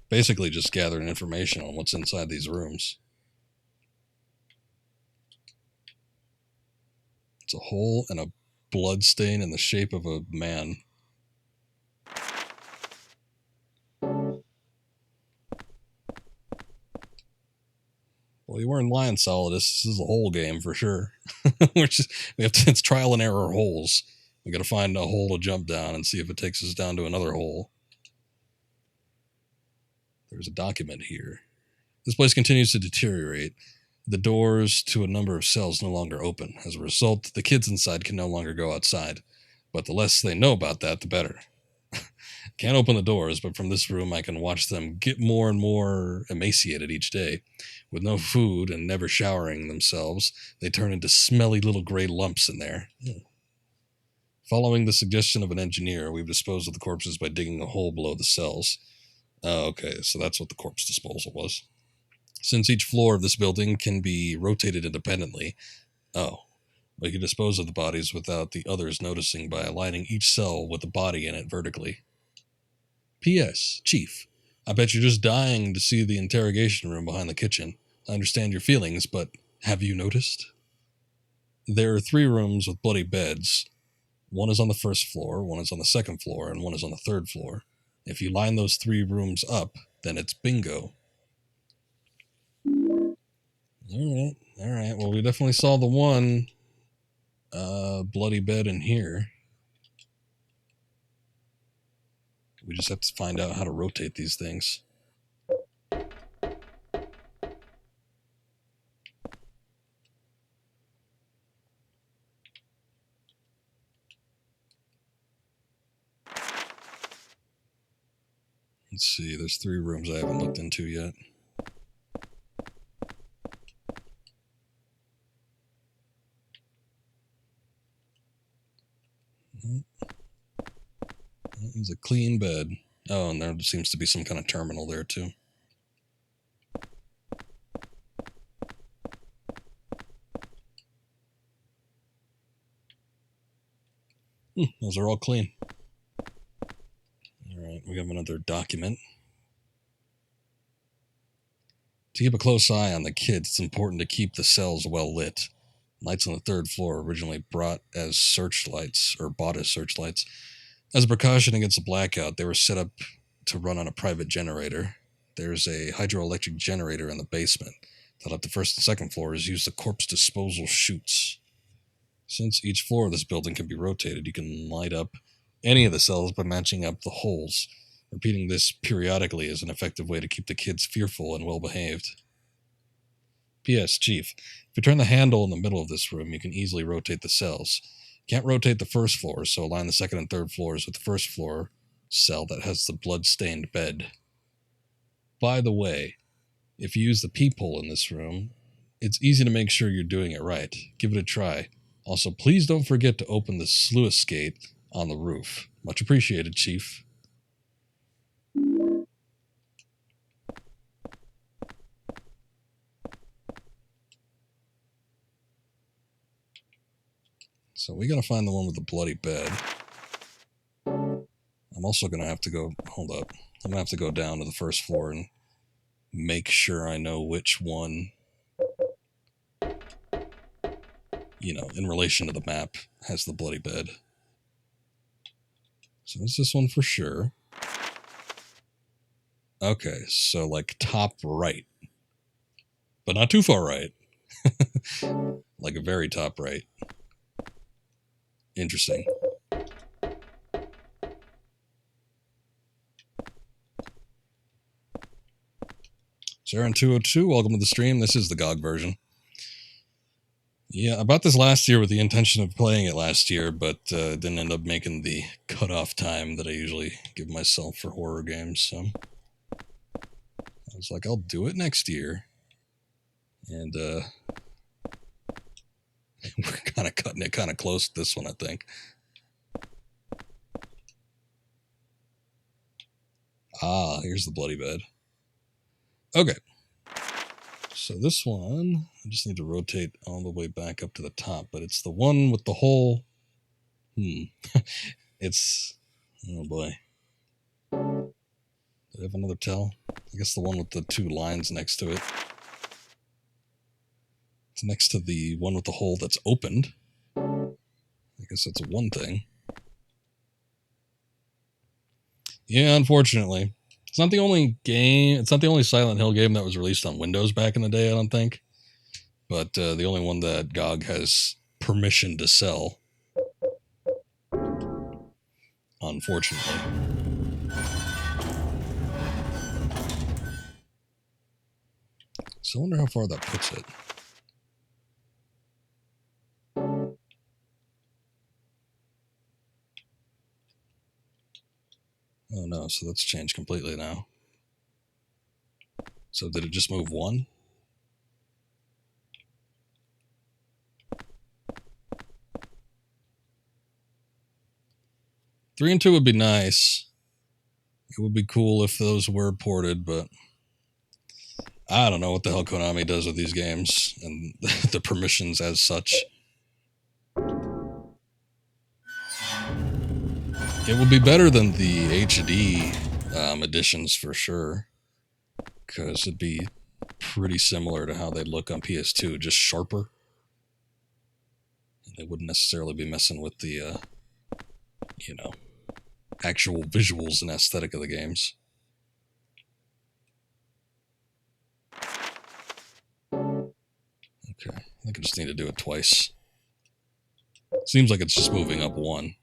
basically just gathering information on what's inside these rooms. It's a hole and a blood stain in the shape of a man. Well, you weren't lying, Solidus. This is a hole game for sure. It's trial and error holes. We gotta find a hole to jump down and see if it takes us down to another hole. There's a document here. This place continues to deteriorate. The doors to a number of cells no longer open. As a result, the kids inside can no longer go outside. But the less they know about that, the better. Can't open the doors, but from this room I can watch them get more and more emaciated each day. With no food and never showering themselves, they turn into smelly little gray lumps in there. Following the suggestion of an engineer, we've disposed of the corpses by digging a hole below the cells. Oh, okay, so that's what the corpse disposal was. Since each floor of this building can be rotated independently, we can dispose of the bodies without the others noticing by aligning each cell with the body in it vertically. P.S. Chief, I bet you're just dying to see the interrogation room behind the kitchen. I understand your feelings, but have you noticed? There are 3 rooms with bloody beds. One is on the first floor, one is on the second floor, and one is on the third floor. If you line those 3 rooms up, then it's bingo. All right. Well, we definitely saw the one bloody bed in here. We just have to find out how to rotate these things. Let's see, there's 3 rooms I haven't looked into yet. It's a clean bed. Oh, and there seems to be some kind of terminal there, too. Those are all clean. Alright, we have another document. To keep a close eye on the kids, it's important to keep the cells well lit. Lights on the 3rd floor originally bought as searchlights. As a precaution against a blackout, they were set up to run on a private generator. There's a hydroelectric generator in the basement that let the 1st and 2nd floors use the corpse disposal chutes. Since each floor of this building can be rotated, you can light up any of the cells by matching up the holes. Repeating this periodically is an effective way to keep the kids fearful and well-behaved. P.S. Chief, if you turn the handle in the middle of this room, you can easily rotate the cells. You can't rotate the 1st floor, so align the 2nd and 3rd floors with the 1st floor cell that has the blood-stained bed. By the way, if you use the peephole in this room, it's easy to make sure you're doing it right. Give it a try. Also, please don't forget to open the sluice gate on the roof. Much appreciated, Chief. So we gotta find the one with the bloody bed. I'm also gonna have to go, hold up. I'm gonna have to go down to the 1st floor and make sure I know which one, in relation to the map, has the bloody bed. So it's this one for sure. Okay, so like top right. But not too far right. Like a very top right. Interesting. Saren202, welcome to the stream. This is the GOG version. Yeah, I bought this last year with the intention of playing it last year, but didn't end up making the cutoff time that I usually give myself for horror games, so I was like, I'll do it next year. And we're kind of cutting it kind of close to this one, I think. Ah, here's the bloody bed. Okay. So this one, I just need to rotate all the way back up to the top, but it's the one with the whole... It's... Oh boy. Do I have another tell? I guess the one with the 2 lines next to it. It's next to the one with the hole that's opened. I guess that's one thing. Yeah, unfortunately. It's not the only game, it's not the only Silent Hill game that was released on Windows back in the day, I don't think. But the only one that GOG has permission to sell. Unfortunately. So I wonder how far that puts it. Oh no, so that's changed completely now. So did it just move 1? 3 and 2 would be nice. It would be cool if those were ported, but I don't know what the hell Konami does with these games and the permissions as such. It would be better than the HD editions for sure, because it'd be pretty similar to how they'd look on PS2, just sharper. They wouldn't necessarily be messing with the, actual visuals and aesthetic of the games. Okay, I think I just need to do it twice. Seems like it's just moving up 1.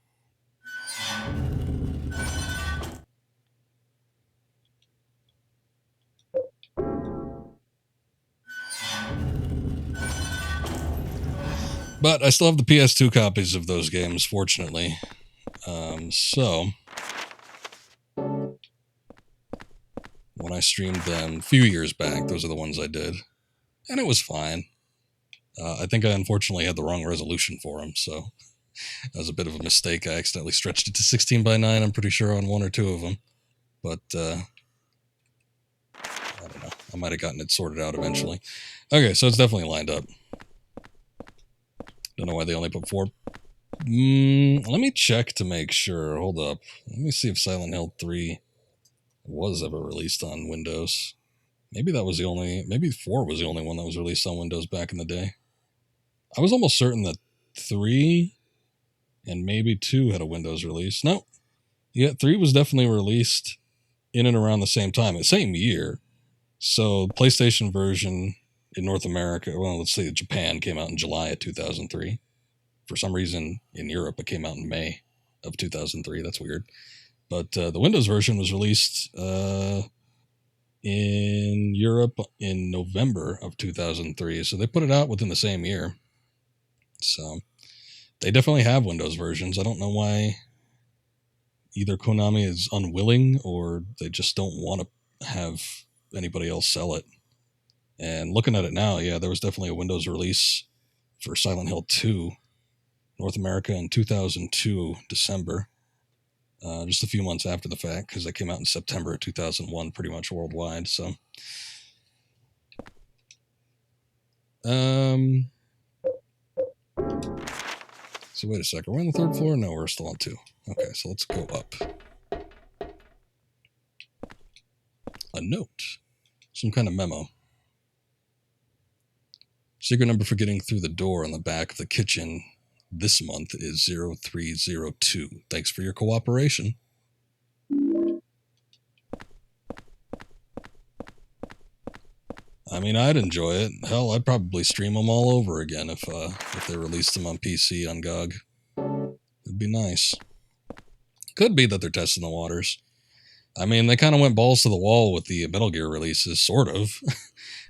But I still have the PS2 copies of those games, fortunately. So, when I streamed them a few years back, those are the ones I did. And it was fine. I think I unfortunately had the wrong resolution for them, so that was a bit of a mistake. I accidentally stretched it to 16:9, I'm pretty sure, on 1 or 2 of them. But, I don't know. I might have gotten it sorted out eventually. Okay, so it's definitely lined up. Don't know why they only put 4. Let me check to make sure. Hold up. Let me see if Silent Hill 3 was ever released on Windows. Maybe that was the only... Maybe 4 was the only one that was released on Windows back in the day. I was almost certain that 3 and maybe 2 had a Windows release. No. Yeah, 3 was definitely released in and around the same time. The same year. So, PlayStation version in North America... Well, let's say Japan came out in July of 2003. For some reason, in Europe, it came out in May of 2003. That's weird. But the Windows version was released in Europe in November of 2003. So they put it out within the same year. So they definitely have Windows versions. I don't know why either Konami is unwilling or they just don't want to have anybody else sell it. And looking at it now, yeah, there was definitely a Windows release for Silent Hill 2. North America in 2002, December, just a few months after the fact, because it came out in September of 2001, pretty much worldwide. So, so wait a second. We're on the 3rd floor? No, we're still on 2. Okay, so let's go up. A note. Some kind of memo. Secret number for getting through the door on the back of the kitchen this month is 0302. Thanks for your cooperation. I mean, I'd enjoy it. Hell, I'd probably stream them all over again if they released them on PC on GOG. It'd be nice. Could be that they're testing the waters. I mean, they kind of went balls to the wall with the Metal Gear releases, sort of.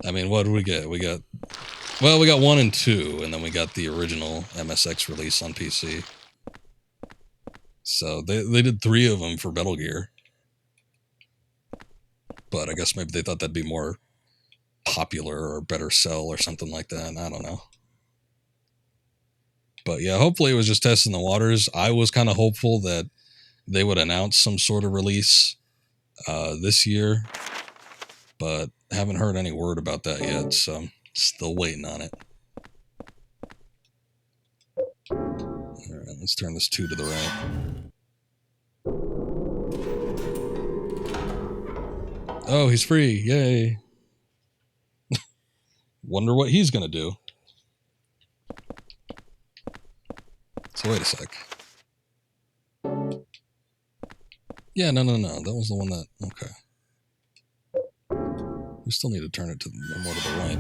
I mean, what did we get? We got 1 and 2, and then we got the original MSX release on PC. So they did 3 of them for Metal Gear. But I guess maybe they thought that'd be more popular or better sell or something like that. I don't know. But yeah, hopefully it was just testing the waters. I was kind of hopeful that they would announce some sort of release this year, but haven't heard any word about that yet, so still waiting on it. Alright, let's turn this 2 to the right. Oh, he's free. Yay. Wonder what he's gonna do. So wait a sec. Yeah, no. That was the one that... Okay. We still need to turn it to more to the right.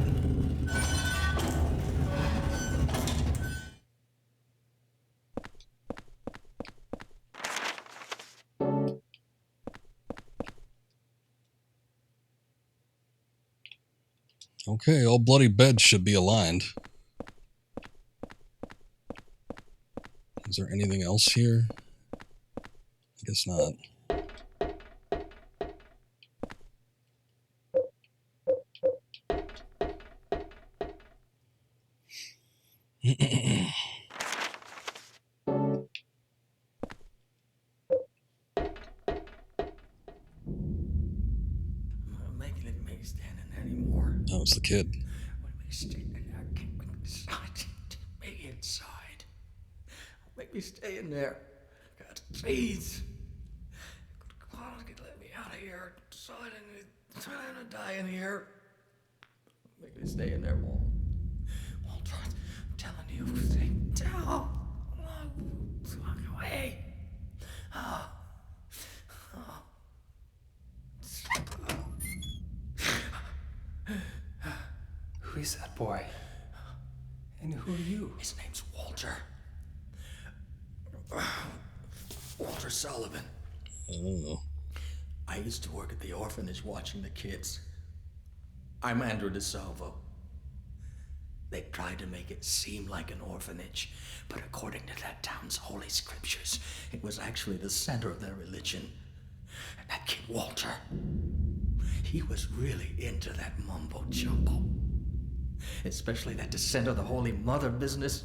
Okay, all bloody beds should be aligned. Is there anything else here? I guess not. me stand in there anymore. Oh, it's the kid. Won't make me stay in there. I can't make me inside. Take me inside. Make me stay in there. God, please. Come on, let me out of here. So I didn't die in here. Make me stay in there, Walt. Walter, I'm telling you, stay down. Walk away. Who is that boy? And who are you? His name's Walter. Walter Sullivan. Oh. I used to work at the orphanage watching the kids. I'm Andrew DeSalvo. They tried to make it seem like an orphanage, but according to that town's holy scriptures, it was actually the center of their religion. And that kid Walter, he was really into that mumbo jumbo. Especially that descent of the Holy Mother business.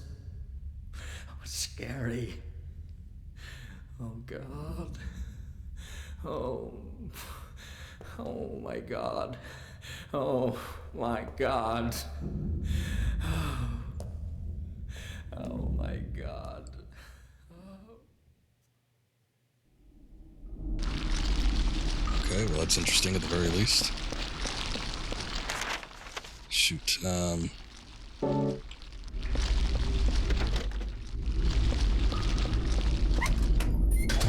It was scary. Oh, God. Oh my God. Oh, my God. Oh, my God. Okay, well, that's interesting at the very least. Shoot.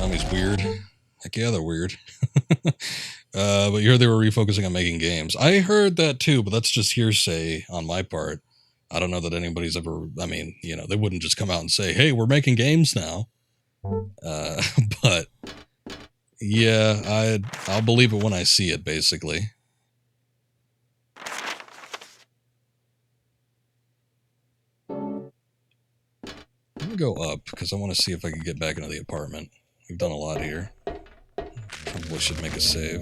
He's weird. Heck yeah, they're weird. But you heard they were refocusing on making games. I heard that too, but that's just hearsay on my part. I don't know that anybody's ever, I mean, you know, they wouldn't just come out and say, hey, we're making games now. But yeah, I'll believe it when I see it, basically. Let me go up, because I want to see if I can get back into the apartment. We've done a lot here. Probably should make a save.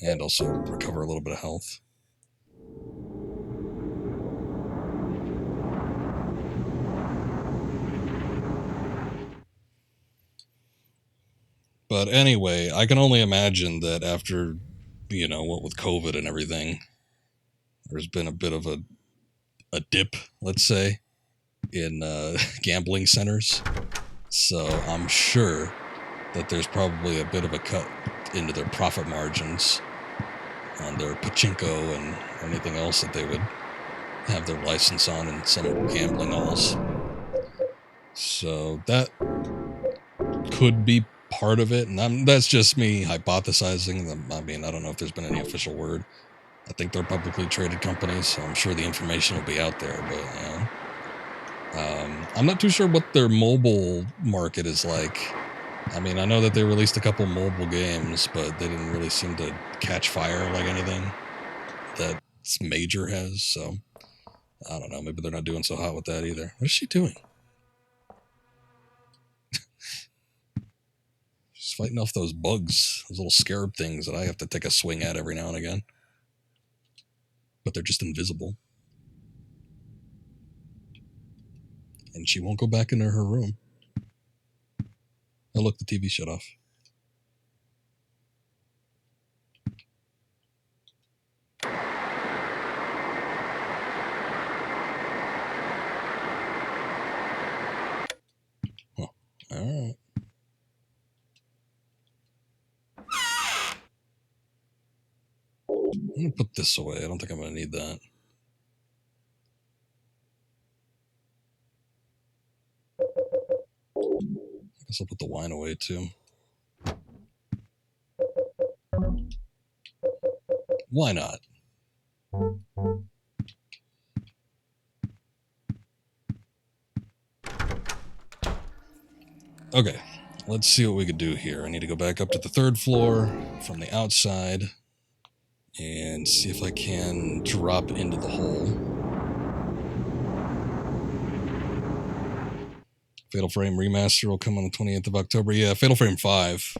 And also recover a little bit of health. But anyway, I can only imagine that after, you know, what with COVID and everything, there's been a bit of a dip, let's say, in gambling centers. So I'm sure that there's probably a bit of a cut into their profit margins on their pachinko and anything else that they would have their license on in some gambling halls. So that could be part of it, and that's just me hypothesizing. I mean, I don't know if there's been any official word. I think they're publicly traded companies, so I'm sure the information will be out there, but you know, I'm not too sure what their mobile market is like. I mean, I know that they released a couple mobile games, but they didn't really seem to catch fire like anything that Major has, so I don't know, maybe they're not doing so hot with that either. What is she doing? She's fighting off those bugs, those little scarab things that I have to take a swing at every now and again. But they're just invisible. And she won't go back into her room. Oh, look, the TV shut off. Huh. All right. I'm going to put this away. I don't think I'm going to need that. I guess I'll put the wine away too. Why not? Okay, let's see what we could do here. I need to go back up to the 3rd floor from the outside and see if I can drop into the hole. Fatal Frame Remaster will come on the 28th of October. Yeah, Fatal Frame 5.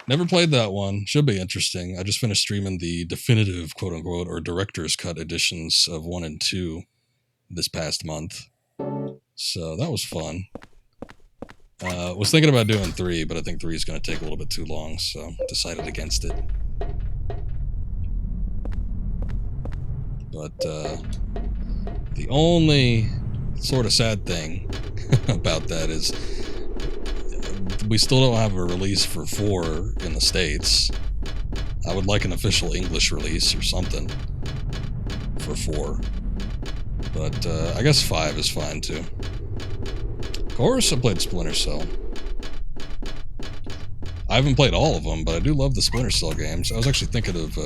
Never played that one. Should be interesting. I just finished streaming the definitive, quote-unquote, or director's cut editions of 1 and 2 this past month. So that was fun. Was thinking about doing 3, but I think 3 is going to take a little bit too long, so decided against it. But the only sort of sad thing about that is we still don't have a release for 4 in the States. I would like an official English release or something for 4. But I guess 5 is fine too. Of course I played Splinter Cell. I haven't played all of them, but I do love the Splinter Cell games. I was actually thinking of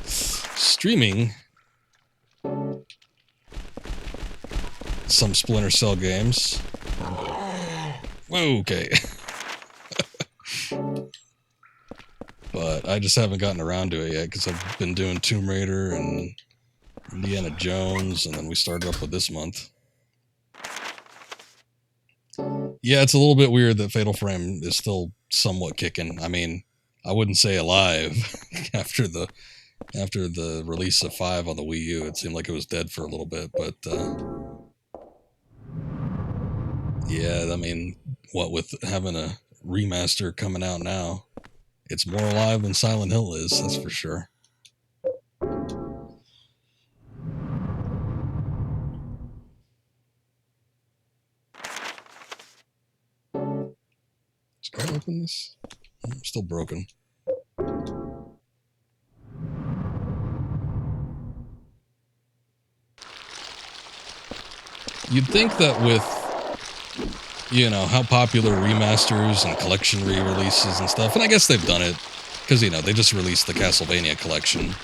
streaming some Splinter Cell games. Whoa, okay. But I just haven't gotten around to it yet because I've been doing Tomb Raider and Indiana Jones, and then we started up with this month. Yeah, it's a little bit weird that Fatal Frame is still somewhat kicking. I mean, I wouldn't say alive after the release of 5 on the Wii U. It seemed like it was dead for a little bit, but yeah, I mean, what with having a remaster coming out now, it's more alive than Silent Hill is, that's for sure. Can I open this? I'm still broken. You'd think that with, you know, how popular remasters and collection re-releases and stuff, and I guess they've done it, because, you know, they just released the Castlevania collection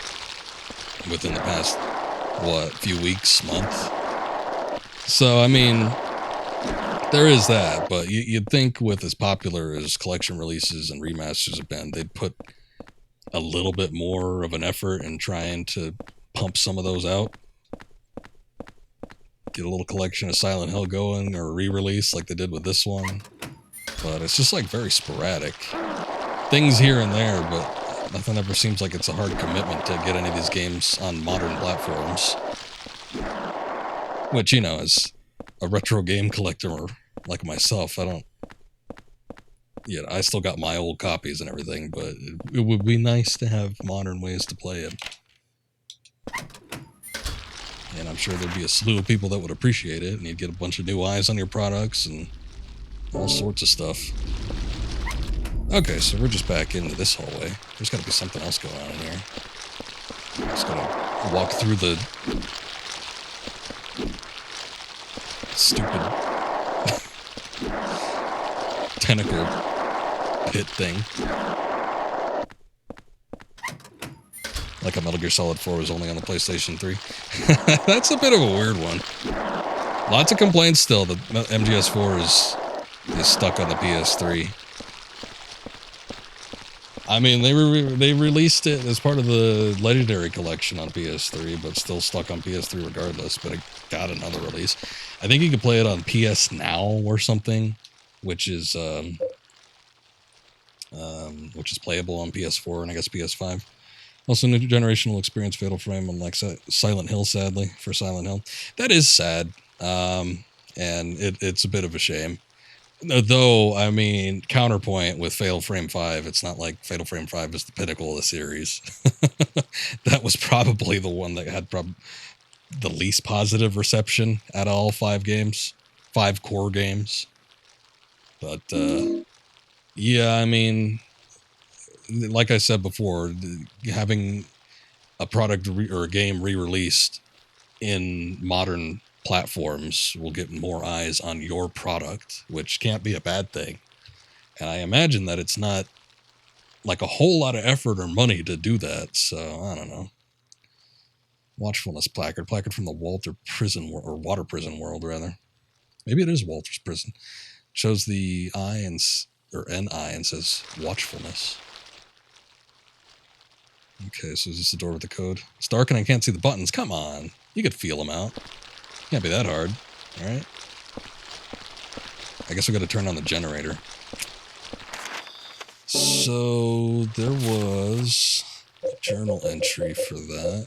within the past, few weeks, month. So, I mean, there is that, but you'd think with as popular as collection releases and remasters have been, they'd put a little bit more of an effort in trying to pump some of those out. Get a little collection of Silent Hill going, or re-release like they did with this one. But it's just like very sporadic. Things here and there, but nothing ever seems like it's a hard commitment to get any of these games on modern platforms. Which, you know, as a retro game collector like myself, I don't... Yeah, I still got my old copies and everything, but it would be nice to have modern ways to play it. And I'm sure there'd be a slew of people that would appreciate it, and you'd get a bunch of new eyes on your products and all sorts of stuff. Okay, so we're just back into this hallway. There's gotta be something else going on in here. Just gotta walk through the stupid tentacle pit thing. Like a Metal Gear Solid 4 was only on the PlayStation 3. That's a bit of a weird one. Lots of complaints still that MGS4 is stuck on the PS3. I mean, they released it as part of the Legendary Collection on PS3, but still stuck on PS3 regardless, but it got another release. I think you could play it on PS Now or something, which is playable on PS4 and I guess PS5. Also, new generation will experience Fatal Frame, unlike Silent Hill, sadly, for Silent Hill. That is sad, and it's a bit of a shame. Though, I mean, counterpoint with Fatal Frame 5, it's not like Fatal Frame 5 is the pinnacle of the series. That was probably the one that had the least positive reception out of all 5 games. 5 core games. But, yeah, I mean... Like I said before, having a product or a game re-released in modern platforms will get more eyes on your product, which can't be a bad thing. And I imagine that it's not like a whole lot of effort or money to do that, so I don't know. Watchfulness placard from the Walter prison, or Water prison world, rather. Maybe it is Walter's prison. Shows the eye or an eye and says watchfulness. Okay, so is this the door with the code? It's dark and I can't see the buttons. Come on. You could feel them out. Can't be that hard. Alright. I guess we gotta turn on the generator. So, there was a journal entry for that.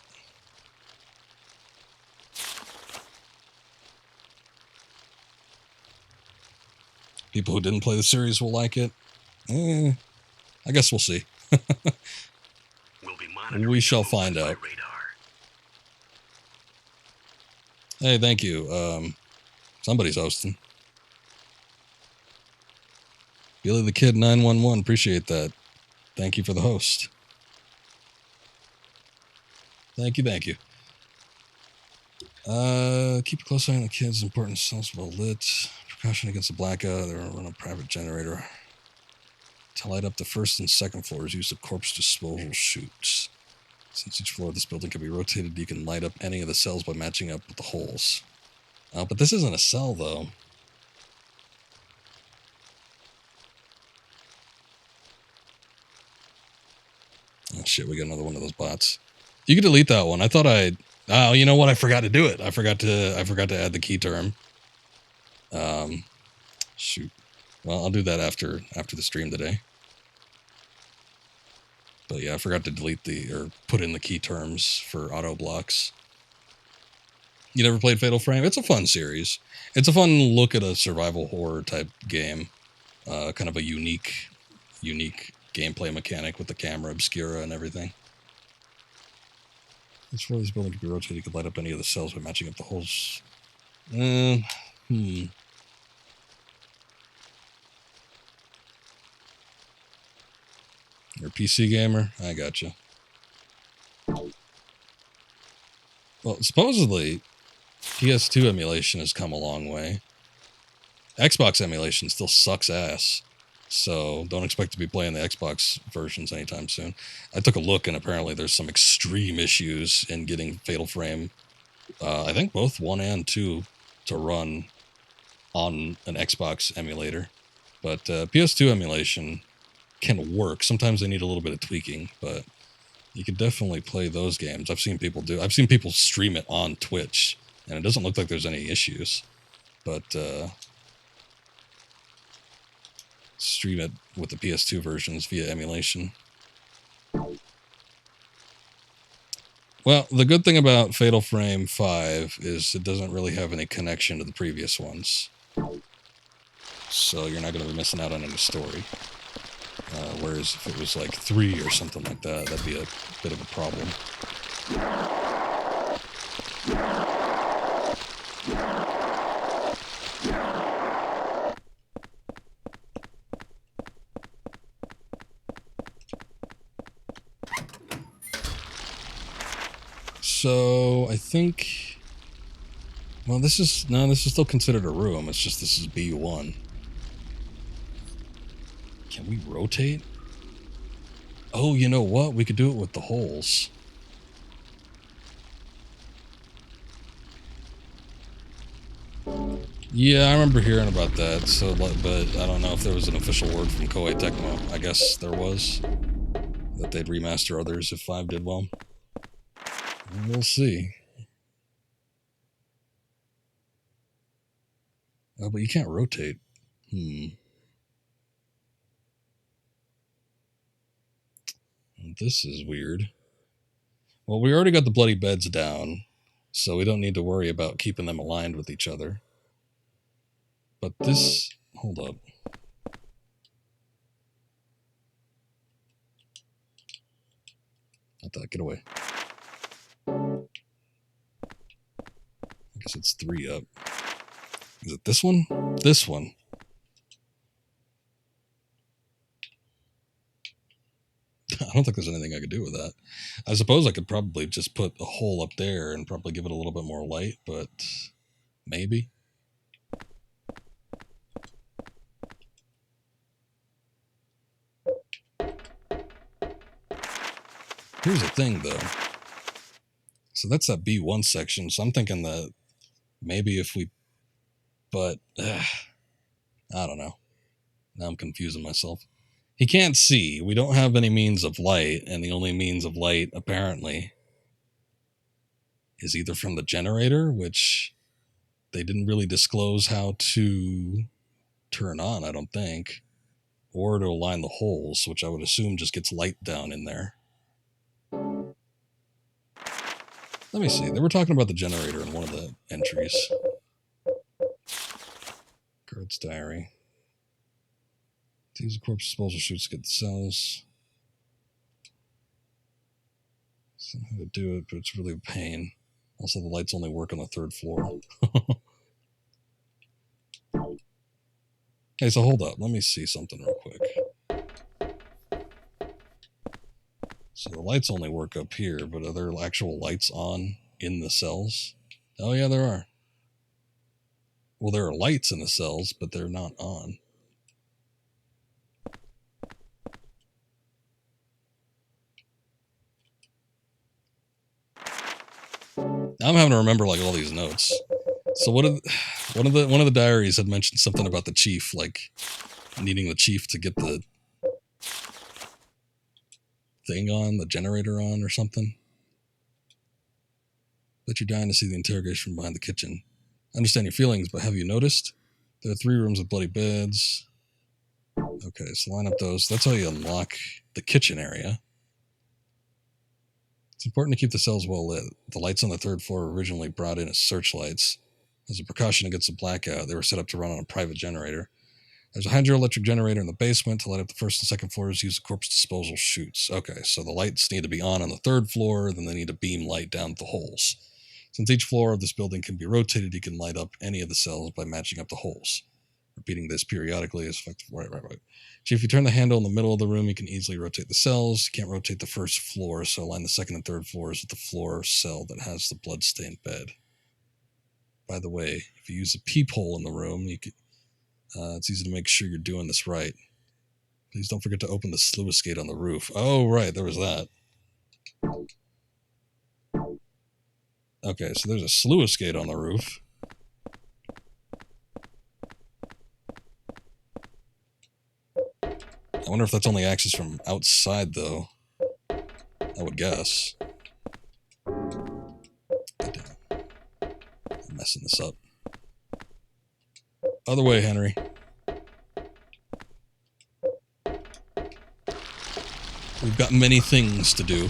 People who didn't play the series will like it. I guess we'll see. We shall find out. Hey, thank you. Somebody's hosting. Billy the Kid 911, appreciate that. Thank you for the host. Thank you. Keep a close eye on the kids. Important cells well lit. Precaution against a blackout. They're run a private generator. To light up the first and second floors, use the corpse disposal chutes. Since each floor of this building can be rotated, you can light up any of the cells by matching up with the holes. But this isn't a cell, though. Oh shit, we got another one of those bots. You can delete that one. I thought oh, you know what? I forgot to do it. I forgot to add the key term. Shoot. Well, I'll do that after the stream today. But yeah, I forgot to delete or put in the key terms for auto blocks. You never played Fatal Frame? It's a fun series. It's a fun look at a survival horror type game. Kind of a unique gameplay mechanic with the camera obscura and everything. Each floor of this building can be rotated. You can light up any of the cells by matching up the holes. You're a PC gamer? I gotcha. Well, supposedly, PS2 emulation has come a long way. Xbox emulation still sucks ass. So don't expect to be playing the Xbox versions anytime soon. I took a look, and apparently there's some extreme issues in getting Fatal Frame, I think both 1 and 2, to run on an Xbox emulator. But PS2 emulation can work. Sometimes they need a little bit of tweaking, but you can definitely play those games. I've seen people stream it on Twitch, and it doesn't look like there's any issues. But stream it with the PS2 versions via emulation. Well, the good thing about Fatal Frame 5 is it doesn't really have any connection to the previous ones. So you're not going to be missing out on any story. Whereas if it was like 3 or something like that, that'd be a bit of a problem. So I think, well, this is still considered a room. It's just this is B1. Can we rotate? Oh, you know what? We could do it with the holes. Yeah, I remember hearing about that. So, but I don't know if there was an official word from Koei Tecmo. I guess there was. That they'd remaster others if 5 did well. We'll see. Oh, but you can't rotate. This is weird. Well, we already got the bloody beds down, so we don't need to worry about keeping them aligned with each other. But this... Hold up. Not that. Get away. I guess it's 3 up. Is it this one? This one. I don't think there's anything I could do with that. I suppose I could probably just put a hole up there and probably give it a little bit more light, but maybe. Here's the thing, though. So that's that B1 section, so I'm thinking that maybe if we... But, I don't know. Now I'm confusing myself. He can't see. We don't have any means of light, and the only means of light, apparently, is either from the generator, which they didn't really disclose how to turn on, I don't think, or to align the holes, which I would assume just gets light down in there. Let me see. They were talking about the generator in one of the entries. Kurt's diary. To use the corpse disposal chutes to get the cells. So how to do it, but it's really a pain. Also, the lights only work on the 3rd floor. Okay, so hold up. Let me see something real quick. So the lights only work up here, but are there actual lights on in the cells? Oh, yeah, there are. Well, there are lights in the cells, but they're not on. Now I'm having to remember like all these notes. So one of the diaries had mentioned something about the chief, like needing the chief to get the thing on, the generator on or something. But you're dying to see the interrogation room behind the kitchen. I understand your feelings, but have you noticed? There are 3 rooms with bloody beds. Okay, so line up those. That's how you unlock the kitchen area. It's important to keep the cells well lit. The lights on the 3rd floor were originally brought in as searchlights. As a precaution against a blackout, they were set up to run on a private generator. There's a hydroelectric generator in the basement to light up the 1st and 2nd floors. Use the corpse disposal chutes. Okay, so the lights need to be on the 3rd floor, then they need to beam light down the holes. Since each floor of this building can be rotated, you can light up any of the cells by matching up the holes. Repeating this periodically is effective. Right. Chief, if you turn the handle in the middle of the room, you can easily rotate the cells. You can't rotate the 1st floor, so align the 2nd and 3rd floors with the floor cell that has the blood-stained bed. By the way, if you use a peephole in the room, you could, it's easy to make sure you're doing this right. Please don't forget to open the sluice gate on the roof. Oh, right, there was that. Okay, so there's a sluice gate on the roof. I wonder if that's only access from outside, though. I would guess. I'm messing this up. Other way, Henry. We've got many things to do.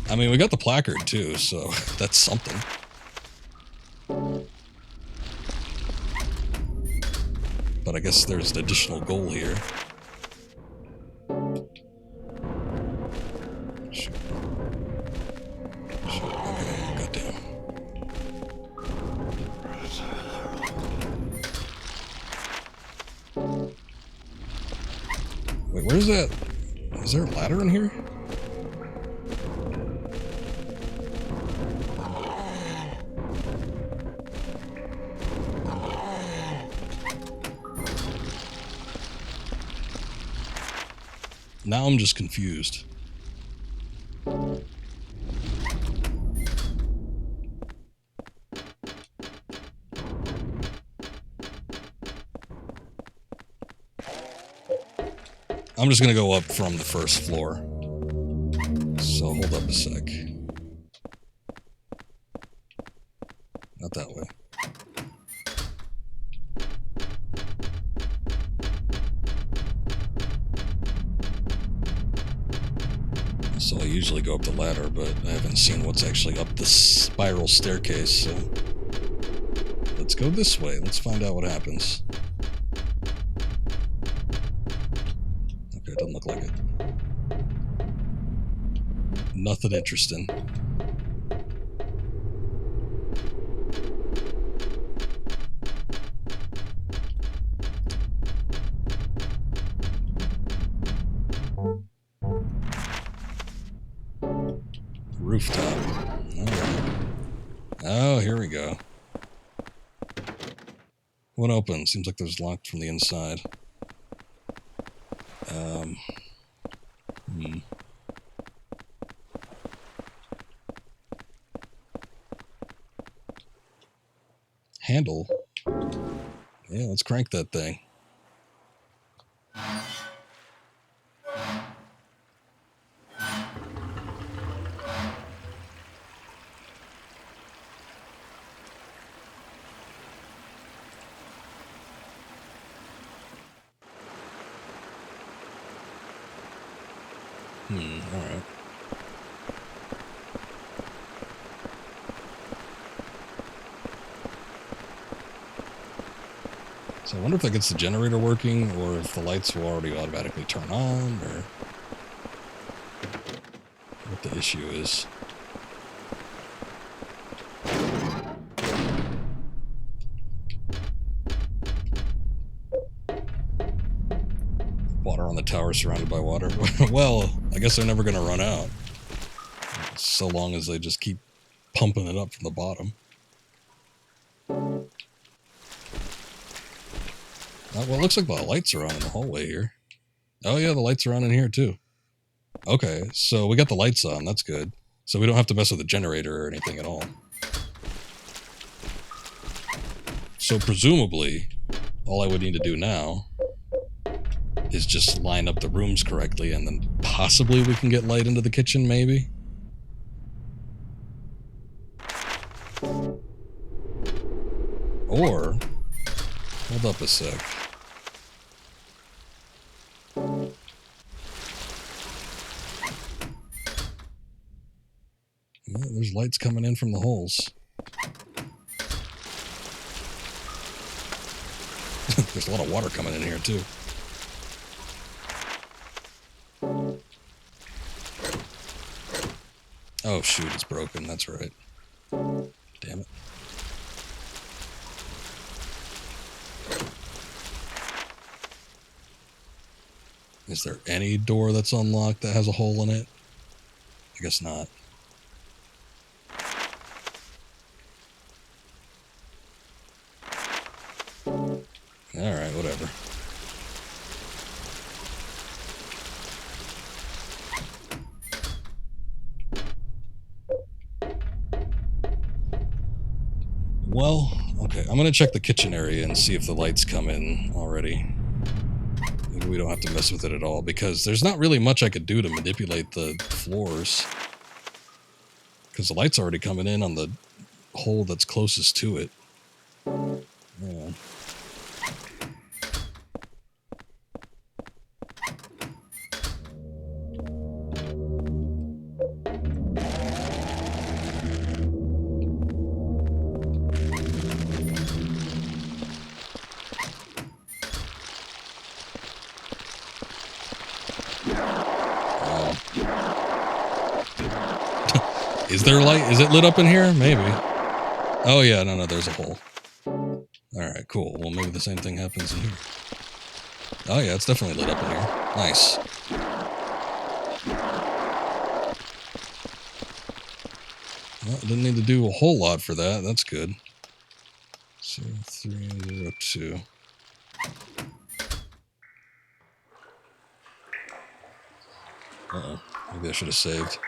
I mean, we got the placard, too, so that's something. But I guess there's an additional goal here. Shoot. Okay, goddamn. Wait, where's that? Is there a ladder in here? Now I'm just confused. I'm just gonna go up from the 1st floor. So hold up a sec. Not that way. So I usually go up the ladder, but I haven't seen what's actually up the spiral staircase, so let's go this way. Let's find out what happens. Okay, doesn't look like it. Nothing interesting. Rooftop. Alright. Oh, here we go. What opens? Seems like there's locked from the inside. Handle? Yeah, let's crank that thing. Alright. So I wonder if that gets the generator working, or if the lights will already automatically turn on, or what the issue is. Water on the tower surrounded by water. Well, I guess they're never going to run out. So long as they just keep pumping it up from the bottom. Well, it looks like the lights are on in the hallway here. Oh yeah, the lights are on in here too. Okay, so we got the lights on. That's good. So we don't have to mess with the generator or anything at all. So presumably, all I would need to do now is just line up the rooms correctly, and then possibly we can get light into the kitchen, maybe? Or, hold up a sec. Well, there's lights coming in from the holes. There's a lot of water coming in here, too. Oh, shoot, it's broken. That's right. Damn it. Is there any door that's unlocked that has a hole in it? I guess not. Alright, whatever. Well, okay, I'm gonna check the kitchen area and see if the lights come in already. Maybe we don't have to mess with it at all, because there's not really much I could do to manipulate the floors. Because the light's already coming in on the hole that's closest to it. Yeah. Is there light? Is it lit up in here? Maybe. Oh yeah, no, there's a hole. Alright, cool. Well, maybe the same thing happens in here. Oh yeah, it's definitely lit up in here. Nice. Well, didn't need to do a whole lot for that. That's good. 0302. Uh-oh. Maybe I should have saved.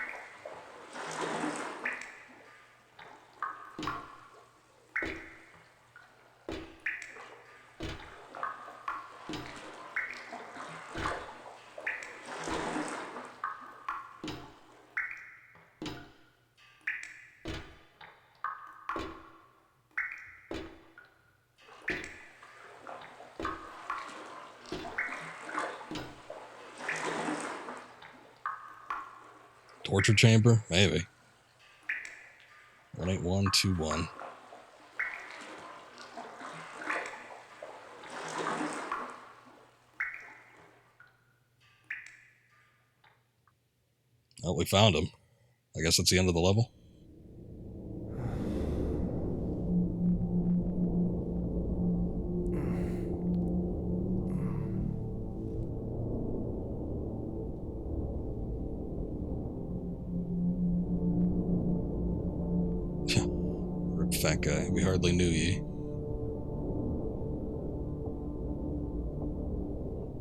Torture chamber? Maybe. 18121. Oh, we found him. I guess that's the end of the level. Rip fat guy. We hardly knew ye.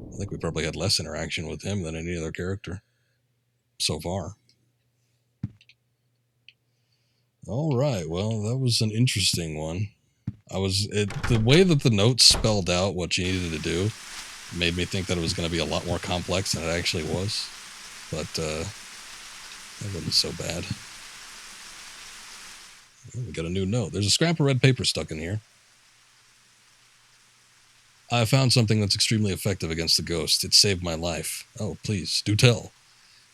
I think we probably had less interaction with him than any other character so far. All right, well, that was an interesting one. The way that the notes spelled out what you needed to do made me think that it was going to be a lot more complex than it actually was. But that wasn't so bad. Oh, we got a new note. There's a scrap of red paper stuck in here. I found something that's extremely effective against the ghost. It saved my life. Oh, please, do tell.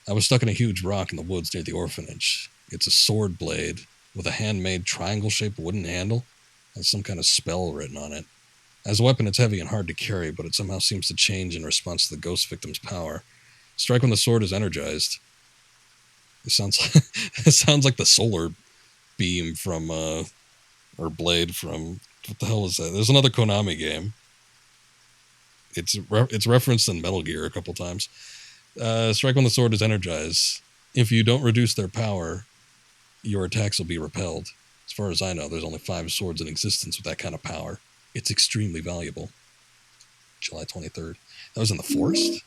I was stuck in a huge rock in the woods near the orphanage. It's a sword blade with a handmade triangle-shaped wooden handle. Has some kind of spell written on it. As a weapon, it's heavy and hard to carry, but it somehow seems to change in response to the ghost victim's power. Strike when the sword is energized. It sounds like the solar beam from, or blade from, what the hell is that? There's another Konami game. It's referenced in Metal Gear a couple times. Strike when the sword is energized. If you don't reduce their power, your attacks will be repelled. As far as I know, there's only 5 swords in existence with that kind of power. It's extremely valuable. July 23rd. That was in the forest?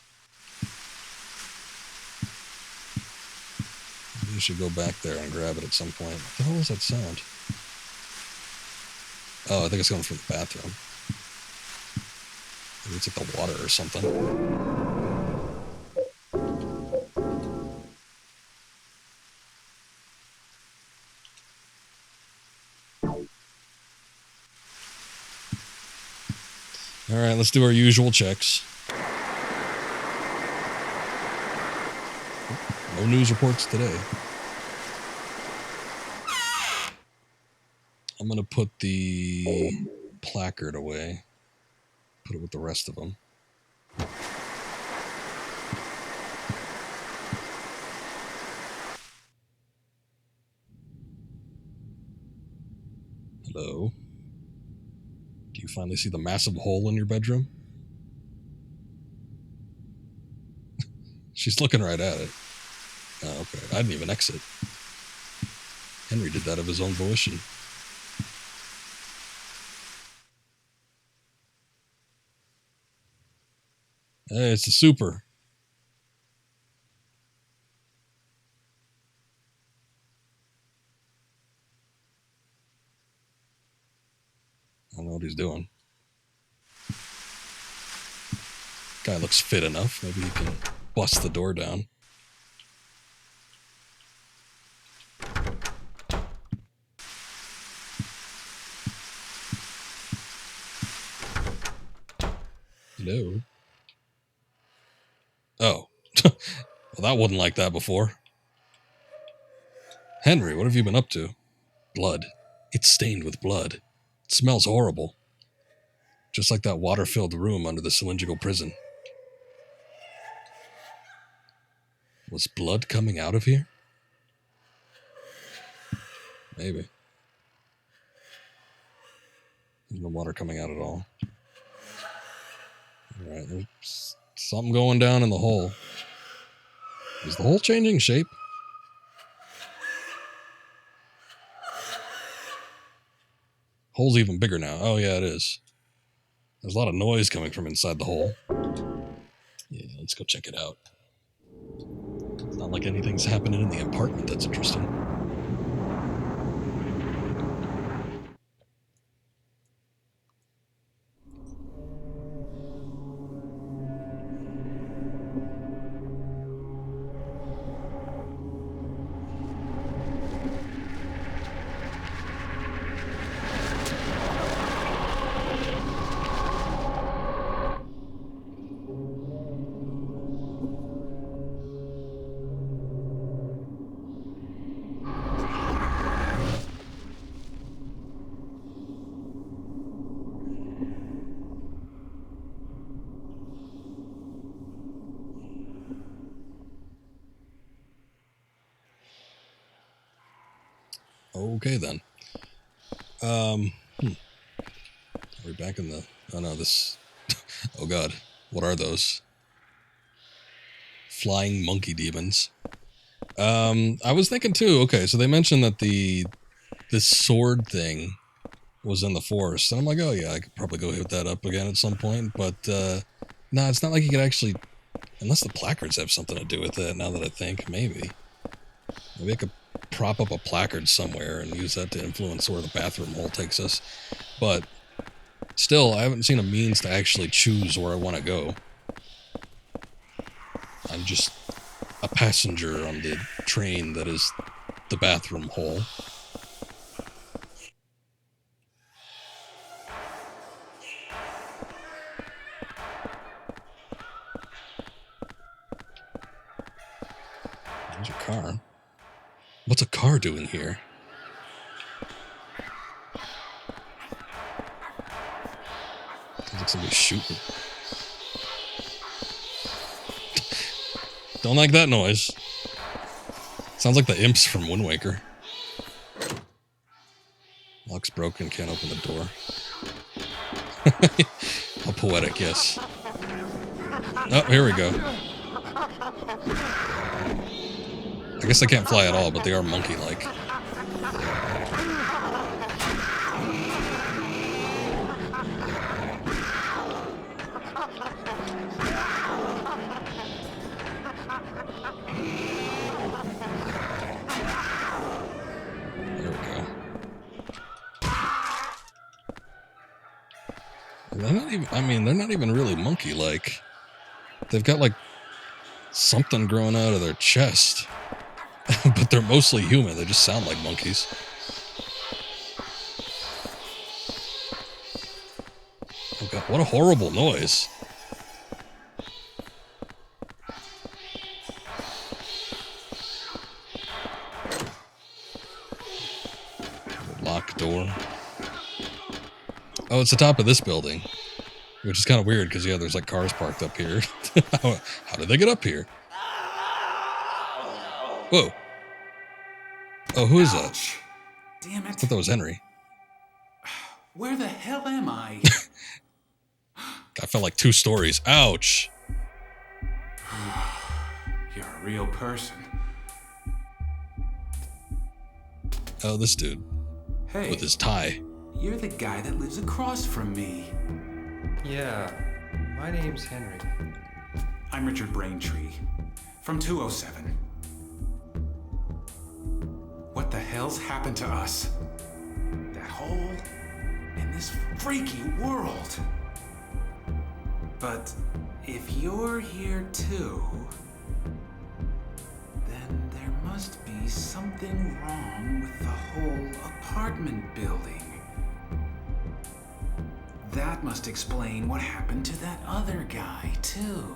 Maybe you should go back there and grab it at some point. What the hell was that sound? Oh, I think it's coming from the bathroom. Maybe it's like the water or something. All right, let's do our usual checks. No news reports today. I'm going to put the placard away. Put it with the rest of them. Hello? Do you finally see the massive hole in your bedroom? She's looking right at it. Oh, okay. I didn't even exit. Henry did that of his own volition. Hey, it's the super. I don't know what he's doing. Guy looks fit enough. Maybe he can bust the door down. Hello? Oh. Well, that wasn't like that before. Henry, what have you been up to? Blood. It's stained with blood. It smells horrible. Just like that water-filled room under the cylindrical prison. Was blood coming out of here? Maybe. There's no water coming out at all. Alright, there's something going down in the hole. Is the hole changing shape? Hole's even bigger now. Oh yeah, it is. There's a lot of noise coming from inside the hole. Yeah, let's go check it out. It's not like anything's happening in the apartment that's interesting. Okay then. Are we back in the... Oh no, this... Oh god. What are those? Flying monkey demons. I was thinking too, okay, so they mentioned that this sword thing was in the forest. And I'm like, oh yeah, I could probably go hit that up again at some point. But, no, it's not like you could actually... Unless the placards have something to do with it, now that I think. Maybe I could prop up a placard somewhere and use that to influence where the bathroom hole takes us. But still, I haven't seen a means to actually choose where I want to go. I'm just a passenger on the train that is the bathroom hole. There's a car. What's a car doing here? like somebody's shooting. Don't like that noise. Sounds like the imps from Wind Waker. Lock's broken, can't open the door. How poetic, yes. Oh, here we go. I guess they can't fly at all, but they are monkey-like. There we go. They're not even, I mean, they're not even really monkey-like. They've got, like, something growing out of their chest. But they're mostly human. They just sound like monkeys. Oh God, what a horrible noise. Lock door. Oh, it's the top of this building. Which is kind of weird because, yeah, there's like cars parked up here. How did they get up here? Whoa. Oh, who is that? Damn it. I thought that was Henry. Where the hell am I? I felt like 2 stories. Ouch. You're a real person. Oh, this dude. Hey, With his tie. you're the guy that lives across from me. Yeah, my name's Henry. I'm Richard Braintree, from 207. What the hell's happened to us? That hole in this freaky world. But if you're here too, then there must be something wrong with the whole apartment building. That must explain what happened to that other guy too.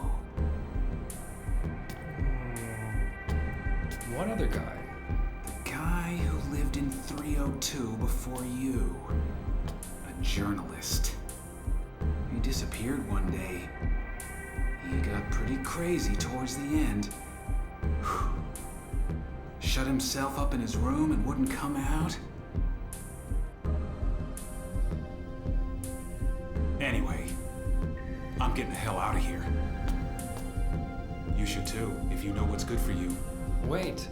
What other guy? The guy who lived in 302 before you. A journalist. He disappeared one day. He got pretty crazy towards the end. Shut himself up in his room and wouldn't come out. Anyway, I'm getting the hell out of here. You should too, if you know what's good for you. Wait.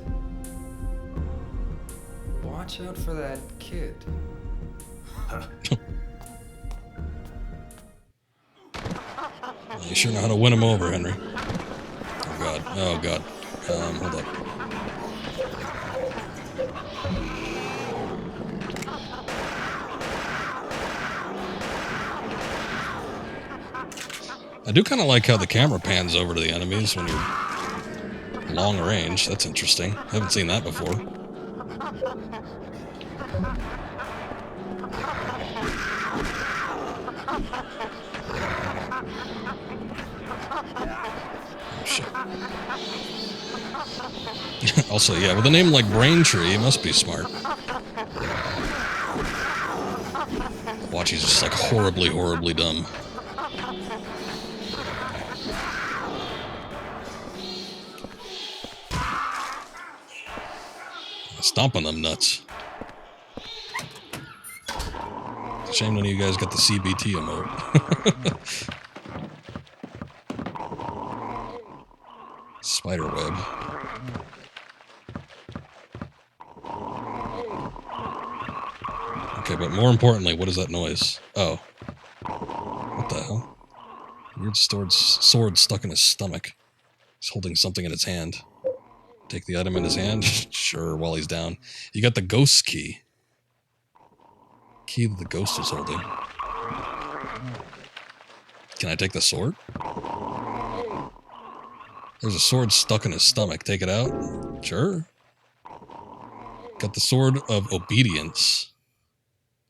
Watch out for that kid. You sure know how to win him over, Henry. Oh God. Oh God. Hold up. I do kind of like how the camera pans over to the enemies when you're long range. That's interesting. I haven't seen that before. Oh, shit. Also, yeah, with a name like Braintree, he must be smart. Watch, he's just like horribly, horribly dumb. Stomp on them nuts. It's a shame none of you guys got the CBT emote. Spiderweb. Okay, but more importantly, what is that noise? Oh. What the hell? Weird sword stuck in his stomach. He's holding something in his hand. Take the item in his hand? Sure, while he's down. You got the ghost key. Key that the ghost is holding. Can I take the sword? There's a sword stuck in his stomach. Take it out? Sure. Got the Sword of Obedience.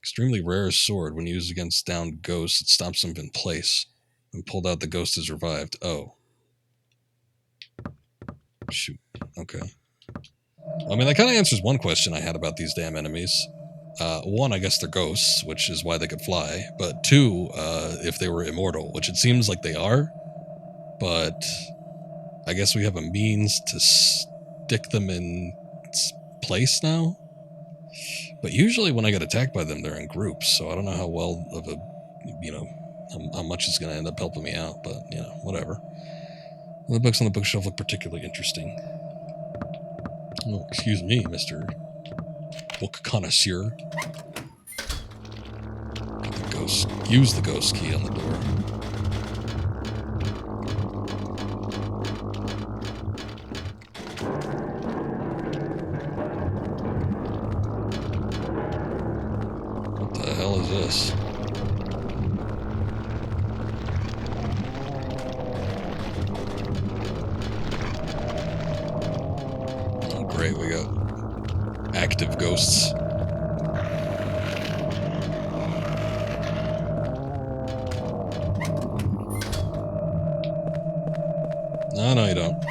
Extremely rare sword. When used against downed ghosts, it stops them in place. When pulled out, the ghost is revived. Oh. Shoot. Okay. I mean, that kind of answers one question I had about these damn enemies. one, I guess they're ghosts, which is why they could fly. But two, if they were immortal, which it seems like they are. But I guess we have a means to stick them in place now. But usually when I get attacked by them, they're in groups, so I don't know how well of a, how much it's going to end up helping me out, but, whatever. The books on the bookshelf look particularly interesting. Oh, excuse me, Mr. Book Connoisseur. Use the ghost key on the door. What the hell is this? Oh, great, we got active ghosts. No, you don't.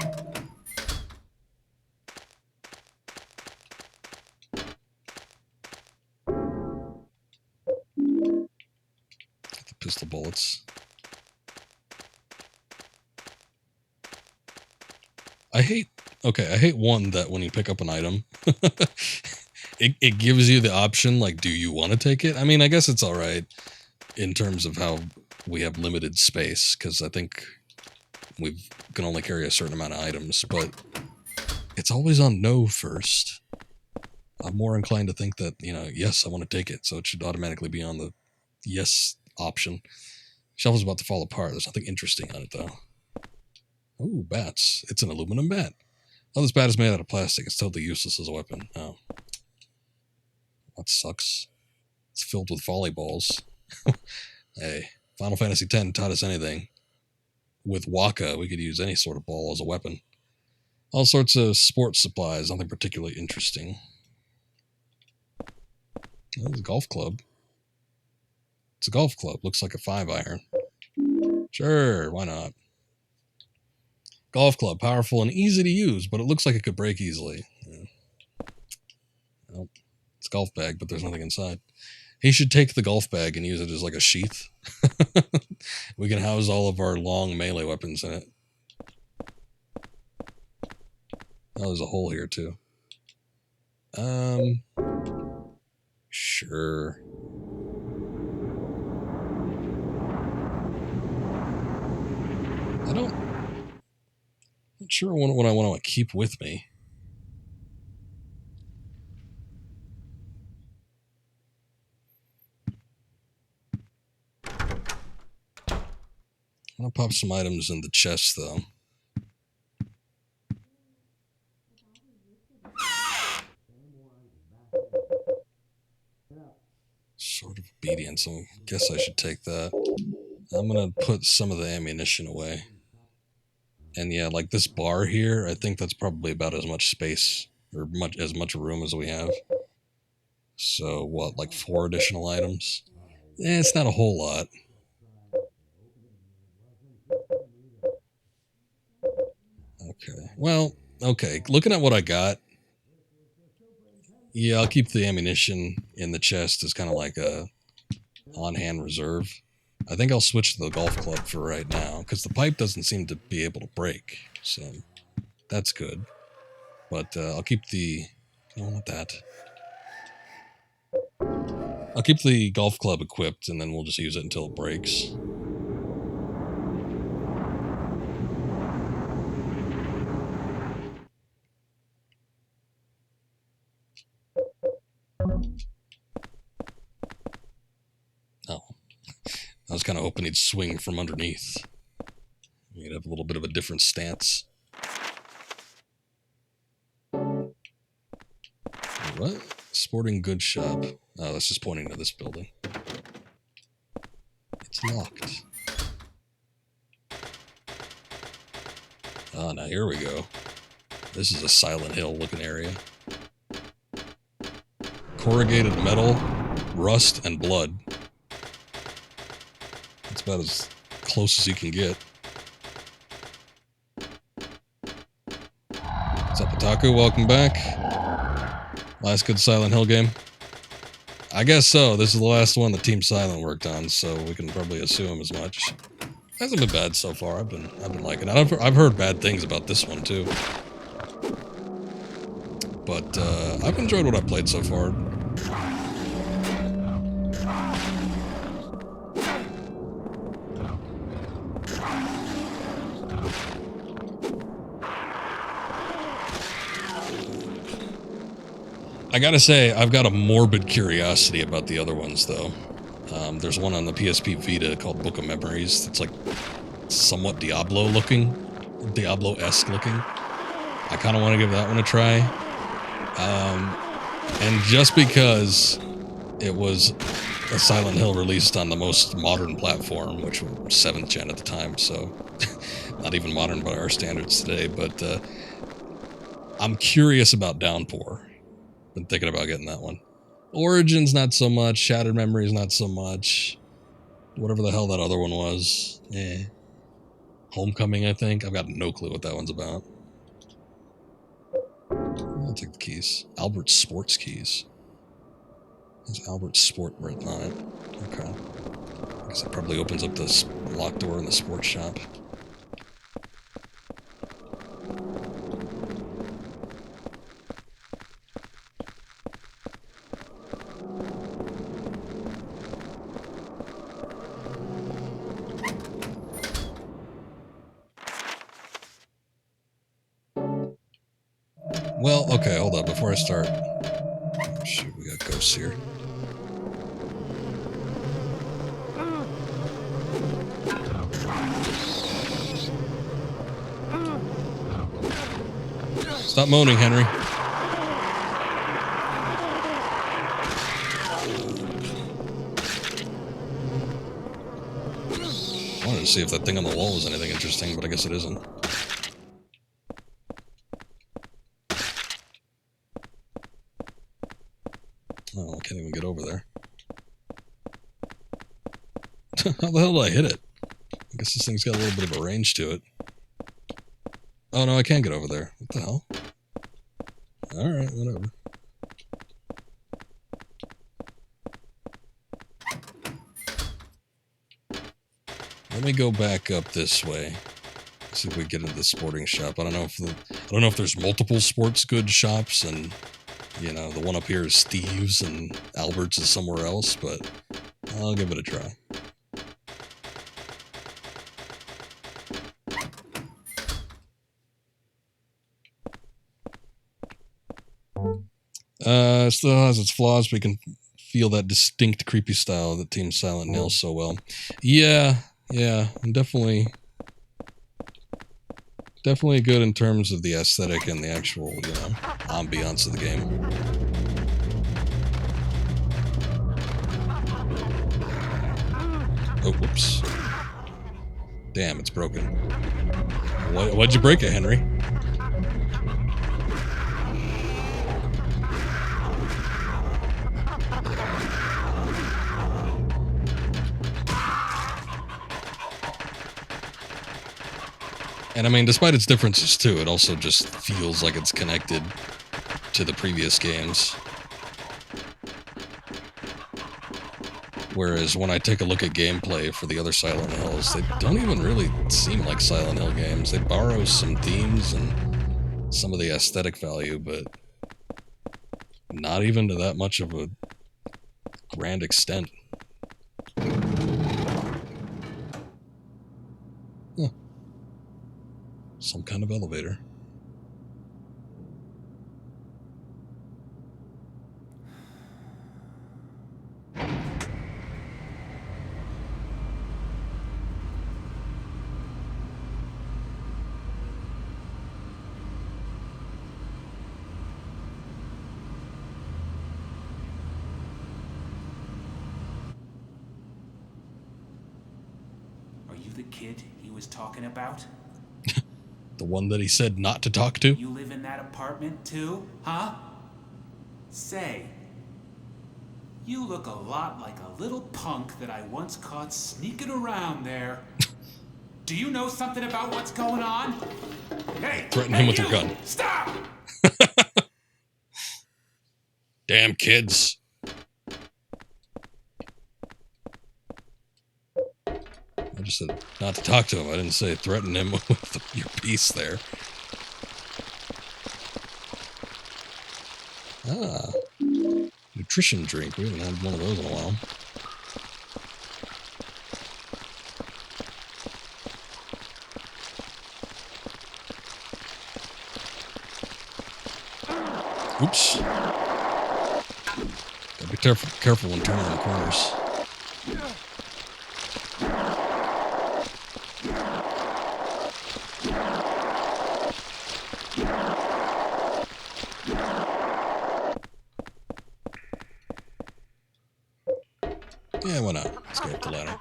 Get the pistol bullets. I hate one that when you pick up an item, it gives you the option, like, do you want to take it? I mean, I guess it's all right in terms of how we have limited space, because I think we can only carry a certain amount of items, but it's always on no first. I'm more inclined to think that, yes, I want to take it, so it should automatically be on the yes option. Shelf is about to fall apart. There's nothing interesting on it, though. Ooh, bats. It's an aluminum bat. Oh, this bat is made out of plastic. It's totally useless as a weapon. Oh. That sucks. It's filled with volleyballs. Hey, Final Fantasy X taught us anything. With Waka, we could use any sort of ball as a weapon. All sorts of sports supplies, nothing particularly interesting. Oh, there's a golf club. It's a golf club. Looks like a 5-iron. Sure, why not? Golf club, powerful and easy to use, but it looks like it could break easily. Yeah. Well, it's a golf bag, but there's nothing inside. He should take the golf bag and use it as like a sheath. We can house all of our long melee weapons in it. Oh, there's a hole here too. Sure. Not sure what I want to keep with me. I'm going to pop some items in the chest, though. Sort of obedience. I guess I should take that. I'm going to put some of the ammunition away. And yeah, like this bar here, I think that's probably about as much space, or as much room as we have. So what, like 4 additional items? It's not a whole lot. Okay, well, okay, looking at what I got, yeah, I'll keep the ammunition in the chest as kind of like a on-hand reserve. I think I'll switch to the golf club for right now, because the pipe doesn't seem to be able to break, so that's good. But I'll keep the... I don't want that. I'll keep the golf club equipped, and then we'll just use it until it breaks. Oh. I was kind of hoping he'd swing from underneath. He'd have a little bit of a different stance. What? Sporting goods shop. Oh, that's just pointing to this building. It's locked. Oh, now here we go. This is a Silent Hill looking area. Corrugated metal, rust, and blood. That's about as close as you can get. What's up, Otaku? Welcome back. Last good Silent Hill game. I guess so. This is the last one that Team Silent worked on, so we can probably assume as much. Hasn't been bad so far. I've been liking it. I've heard bad things about this one too, but I've enjoyed what I've played so far. I gotta say, I've got a morbid curiosity about the other ones, though. There's one on the PSP Vita called Book of Memories that's like somewhat Diablo-esque looking. I kind of want to give that one a try. And just because it was a Silent Hill released on the most modern platform, which was 7th gen at the time, so not even modern by our standards today, but I'm curious about Downpour. Been thinking about getting that one. Origins, not so much. Shattered Memories, not so much. Whatever the hell that other one was. Homecoming, I think. I've got no clue what that one's about. I'll take the keys. Albert's Sports keys. There's Albert's Sport written on it. Okay. I guess that probably opens up the locked door in the sports shop. Well, okay, hold on. Before I start... Oh, shoot, we got ghosts here. Stop moaning, Henry. I wanted to see if that thing on the wall was anything interesting, but I guess it isn't. Oh, I can't even get over there. How the hell did I hit it? I guess this thing's got a little bit of a range to it. Oh no, I can't get over there. What the hell? Alright, whatever. Let me go back up this way. See if we get into the sporting shop. I don't know if there's multiple sports goods shops, and you know, the one up here is Steve's and Albert's is somewhere else, but I'll give it a try. Still has its flaws, but you can feel that distinct creepy style that Team Silent nails so well. Yeah, I'm definitely good in terms of the aesthetic and the actual, you know, ambiance of the game. Oh, whoops. Damn, it's broken. Why'd you break it, Henry? And I mean, despite its differences too, it also just feels like it's connected to the previous games. Whereas when I take a look at gameplay for the other Silent Hills, they don't even really seem like Silent Hill games. They borrow some themes and some of the aesthetic value, but not even to that much of a grand extent. Huh. Some kind of elevator. Are you the kid he was talking about? The one that he said not to talk to? You live in that apartment too, huh? Say, you look a lot like a little punk that I once caught sneaking around there. Do you know something about what's going on? Hey! Threaten him with your gun. Stop! Damn kids. said not to talk to him. I didn't say threaten him with your piece there. Ah, nutrition drink. We haven't had one of those in a while. Oops. Gotta be careful when turning the corners. Yeah, why not? Let's go up the ladder.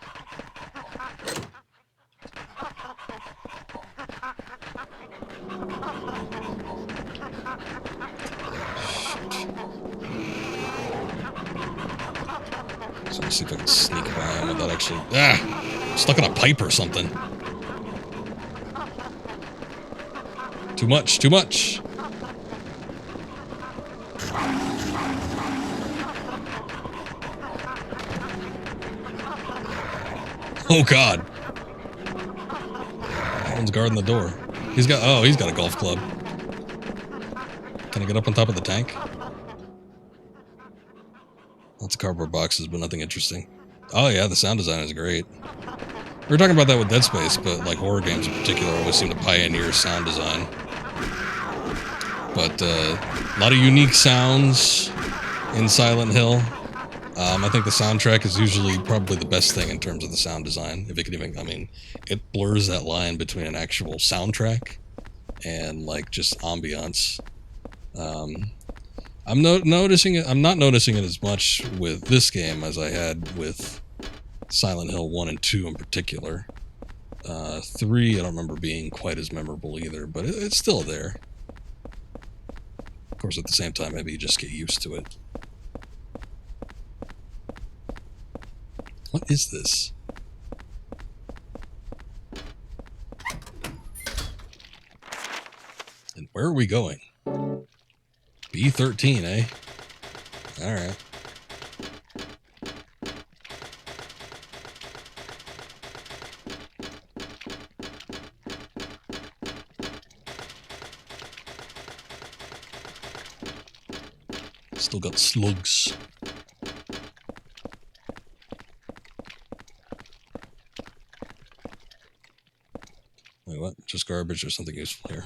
So let's see if I can sneak by him without actually... Ah! Stuck on a pipe or something. Too much, too much! Oh god! That one's guarding the door. He's got a golf club. Can I get up on top of the tank? Lots of cardboard boxes, but nothing interesting. Oh yeah, the sound design is great. We were talking about that with Dead Space, but like horror games in particular always seem to pioneer sound design. But a lot of unique sounds in Silent Hill. I think the soundtrack is usually probably the best thing in terms of the sound design. If it can even, I mean, it blurs that line between an actual soundtrack and like just ambiance. I'm noticing it. I'm not noticing it as much with this game as I had with Silent Hill 1 and 2 in particular. 3, I don't remember being quite as memorable either, but it's still there. Of course, at the same time, maybe you just get used to it. What is this? And where are we going? B13, eh? Alright. Still got slugs. Wait, what? Just garbage or something useful here?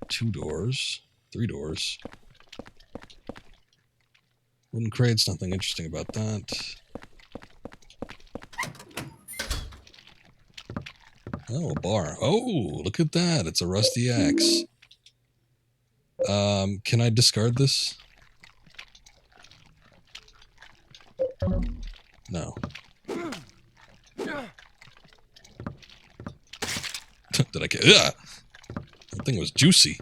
Two doors. 3 doors. Wooden crates, nothing interesting about that. Oh, a bar. Oh, look at that. It's a rusty axe. Can I discard this? No. Did I get... Ugh! That thing was juicy.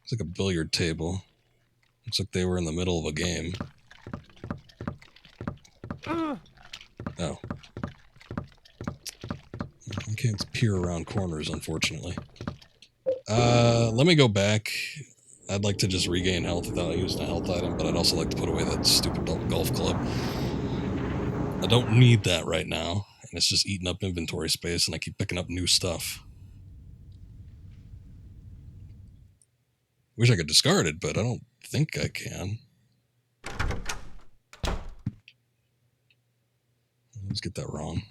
It's like a billiard table. Looks like they were in the middle of a game. Oh. I can't peer around corners, unfortunately. Let me go back. I'd like to just regain health without using a health item, but I'd also like to put away that stupid golf club. I don't need that right now, and it's just eating up inventory space, and I keep picking up new stuff. Wish I could discard it, but I don't think I can. Let's get that wrong.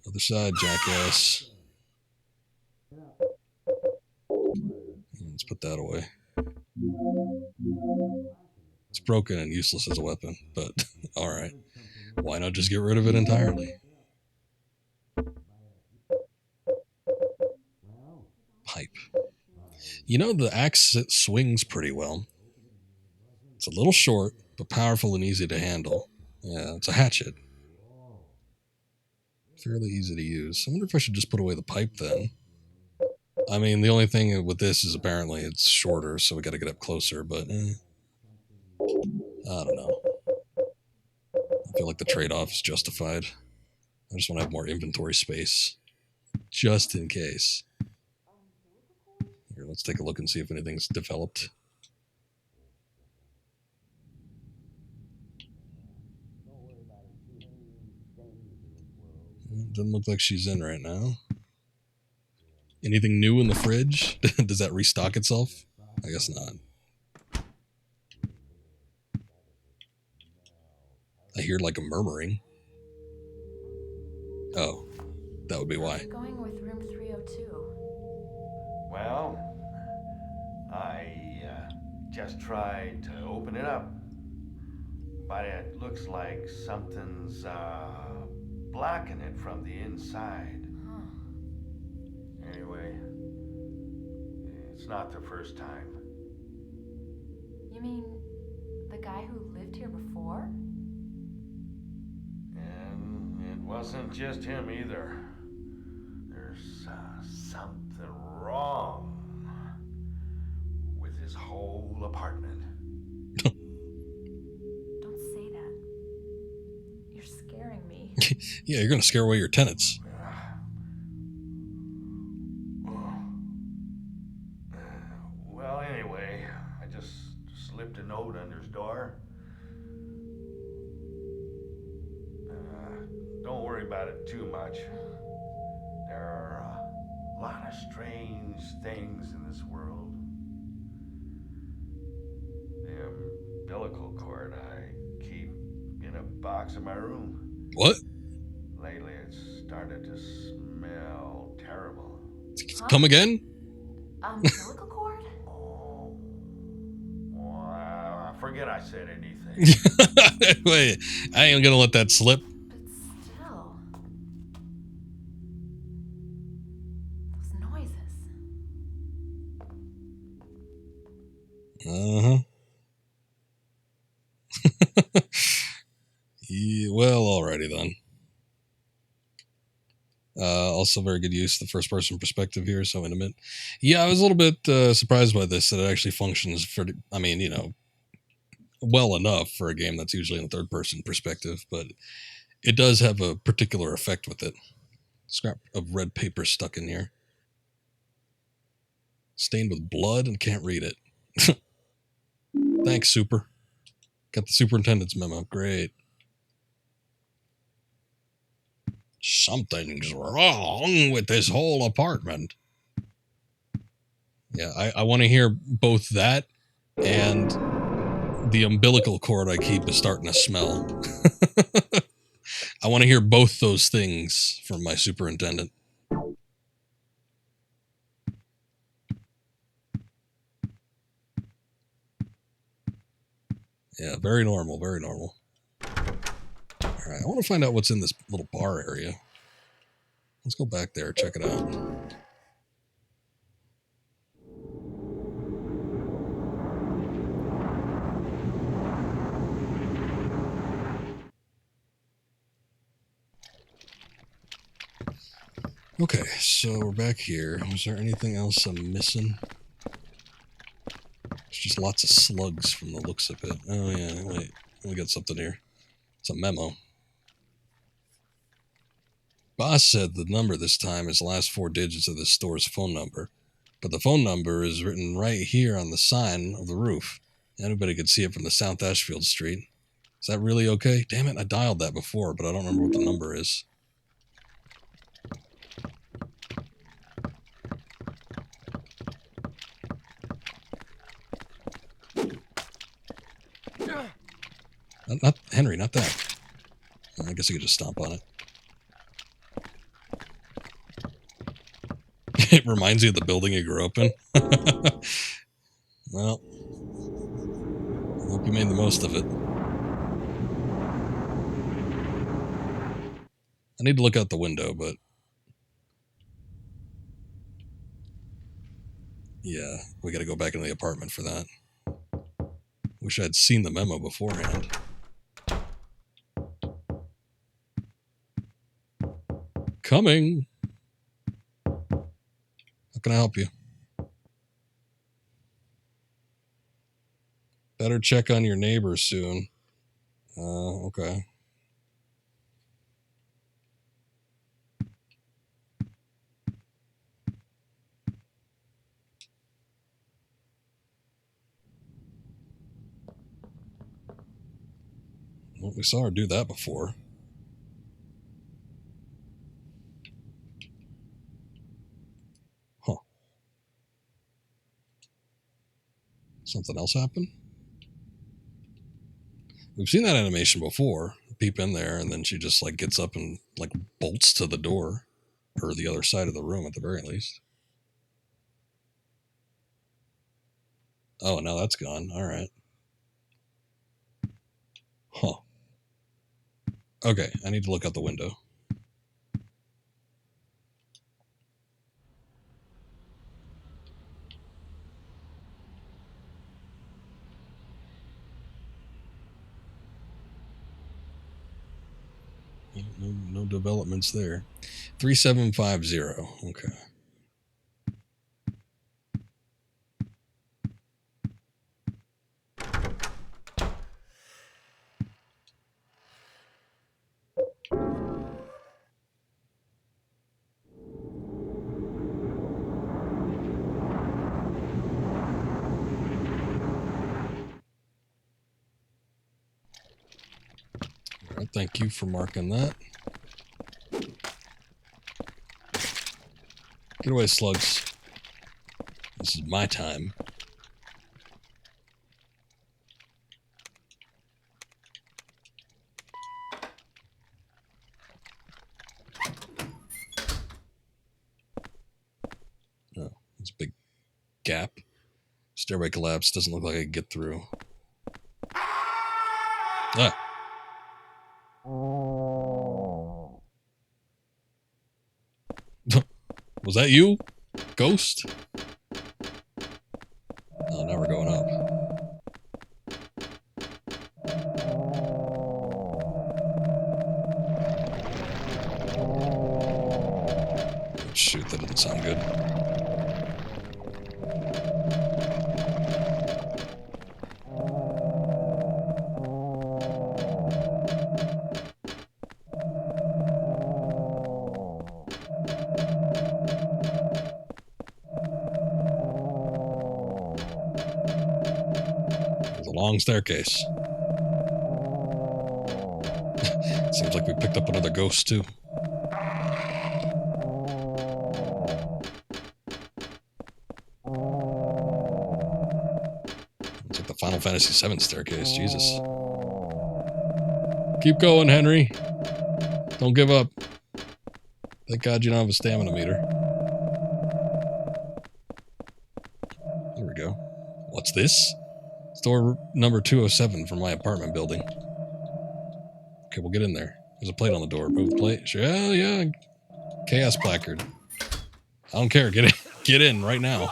Other side, jackass. Let's put that away. It's broken and useless as a weapon, but alright. Why not just get rid of it entirely? Pipe. You know, the axe swings pretty well. It's a little short, but powerful and easy to handle. Yeah, it's a hatchet. Fairly easy to use. I wonder if I should just put away the pipe then. I mean, the only thing with this is apparently it's shorter, so we gotta get up closer, but I don't know. I feel like the trade-off is justified. I just want to have more inventory space. Just in case. Here, let's take a look and see if anything's developed. Doesn't look like she's in right now. Anything new in the fridge? Does that restock itself? I guess not. I hear like a murmuring. Oh, that would be why. Going with room 302. Well, I just tried to open it up, but it looks like something's blocking it from the inside. Huh. Anyway, it's not the first time. You mean the guy who lived here before? And it wasn't just him either. There's something wrong with his whole apartment. Don't say that. You're scaring me. Yeah, you're going to scare away your tenants. Well, anyway, I just slipped a note under his door. Don't worry about it too much. There are a lot of strange things in this world. The umbilical cord I keep in a box in my room. What? Lately, it's started to smell terrible. Huh? Come again? Umbilical cord? Oh, well, I forget I said anything. Wait, I ain't going to let that slip. But still. Those noises. Uh-huh. Yeah, well, alrighty then. Also very good use of the first person perspective here, so intimate. Yeah, I was a little bit surprised by this, that it actually functions for, I mean, you know, well enough for a game that's usually in the third person perspective, but it does have a particular effect with it. Scrap of red paper stuck in here. Stained with blood and can't read it. Thanks, Super. Got the superintendent's memo. Great. Something's wrong with this whole apartment. Yeah, I want to hear both that and the umbilical cord I keep is starting to smell. I want to hear both those things from my superintendent. Yeah, very normal, very normal. All right, I want to find out what's in this little bar area. Let's go back there, check it out. Okay, so we're back here. Was there anything else I'm missing? There's just lots of slugs from the looks of it. Oh yeah, wait. We got something here. It's a memo. Boss said the number this time is the last 4 digits of the store's phone number, but the phone number is written right here on the sign of the roof. Anybody could see it from the South Ashfield Street. Is that really okay? Damn it, I dialed that before, but I don't remember what the number is. Not Henry, not that. I guess I could just stomp on it. It reminds you of the building you grew up in. Well, I hope you made the most of it. I need to look out the window, but yeah, we got to go back into the apartment for that. Wish I'd seen the memo beforehand. Coming. How can I help you? Better check on your neighbors soon. Okay. Well, we saw her do that before. Huh. Something else happened? We've seen that animation before. Peep in there, and then she just like gets up and like bolts to the door, or the other side of the room at the very least. Oh, now that's gone. All right. Huh. Okay, I need to look out the window. No developments there. 3750. Okay. All right, thank you for marking that. Get away, slugs. This is my time. Oh, it's a big gap. Stairway collapse. Doesn't look like I can get through. Ah. Was that you? Ghost? Oh, now we're going up. Oh, shoot, that didn't sound good. There's a long staircase. Seems like we picked up another ghost, too. It's like the Final Fantasy VII staircase. Jesus. Keep going, Henry. Don't give up. Thank God you don't have a stamina meter. There we go. What's this? Store number 207 from my apartment building. Okay, we'll get in there. There's a plate on the door. Move the plate. Sure. Yeah. Chaos placard. I don't care. Get in. Get in right now.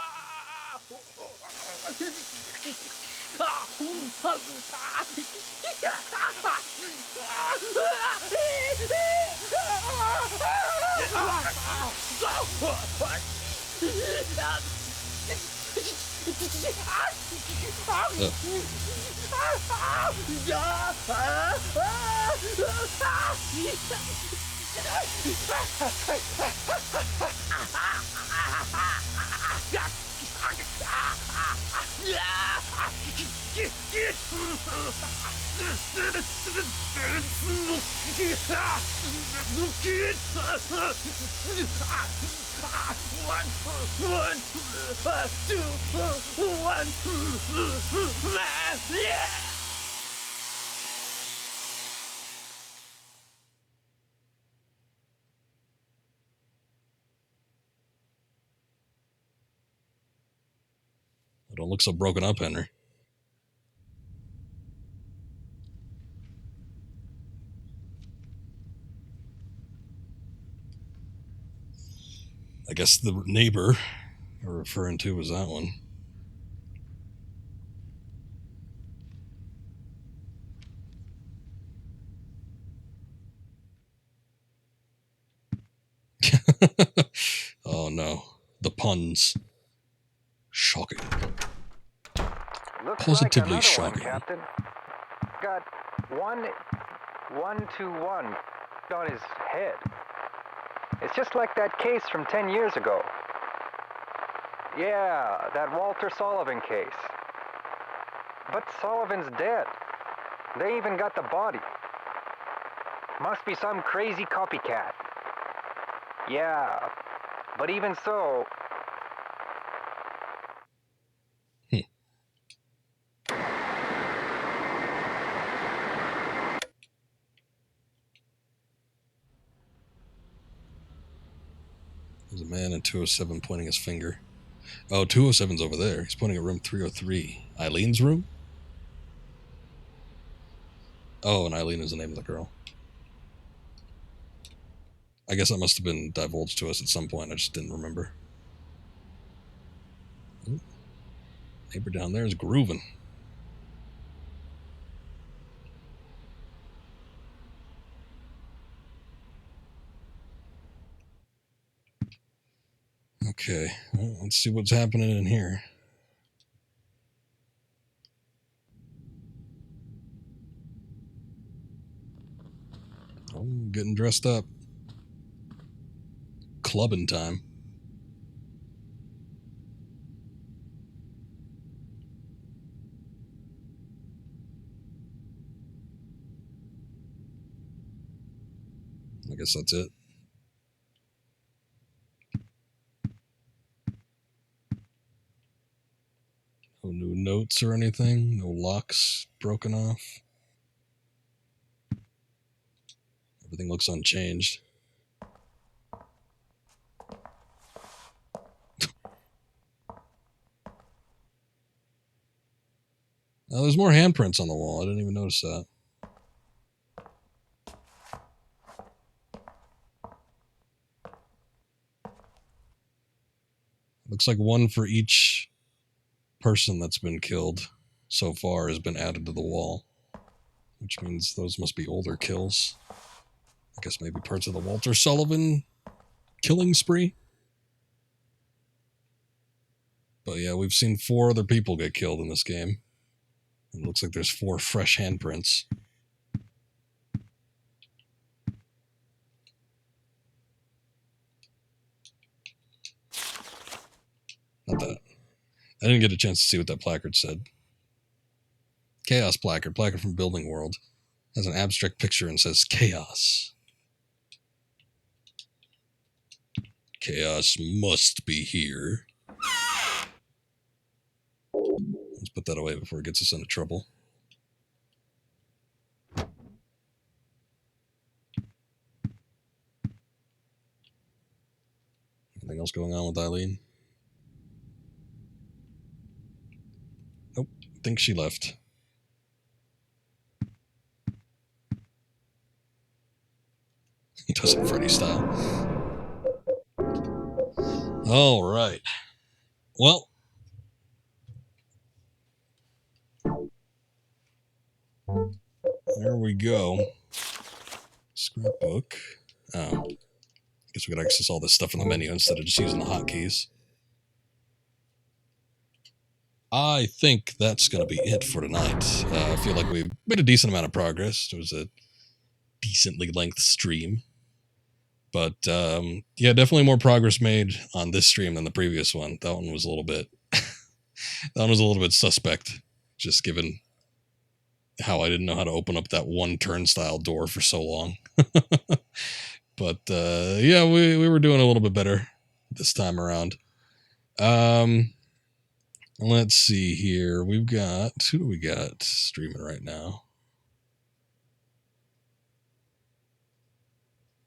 Don't look so broken up, Henry. I guess the neighbor we're referring to was that one. Oh no. The puns. Shocking. Looks Positively like shocking. one, Captain. Got 121 on his head. It's just like that case from 10 years ago. Yeah, that Walter Sullivan case. But Sullivan's dead. They even got the body. Must be some crazy copycat. Yeah, but even so... There's a man in 207 pointing his finger. Oh, 207's over there. He's pointing at room 303. Eileen's room? Oh, and Eileen is the name of the girl. I guess that must have been divulged to us at some point. I just didn't remember. Ooh. Neighbor down there is grooving. Okay, well, let's see what's happening in here. Oh, getting dressed up. Clubbing time. I guess that's it. No new notes or anything. No locks broken off. Everything looks unchanged. Oh, there's more handprints on the wall. I didn't even notice that. Looks like one for each person that's been killed so far has been added to the wall, which means those must be older kills. I guess maybe parts of the Walter Sullivan killing spree. But yeah, we've seen 4 other people get killed in this game. It looks like there's 4 fresh handprints. Not that. I didn't get a chance to see what that placard said. Chaos placard from Building World. Has an abstract picture and says chaos. Chaos must be here. Let's put that away before it gets us into trouble. Anything else going on with Eileen? Nope. I think she left. He does it Freddy style. All right. Well. There we go. Scrapbook. Oh. Guess we could access all this stuff in the menu instead of just using the hotkeys. I think that's going to be it for tonight. I feel like we made a decent amount of progress. It was a decently length stream. But yeah, definitely more progress made on this stream than the previous one. That one was a little bit suspect, just given how I didn't know how to open up that one turnstile door for so long. But yeah, we were doing a little bit better this time around. Let's see here. Who do we got streaming right now?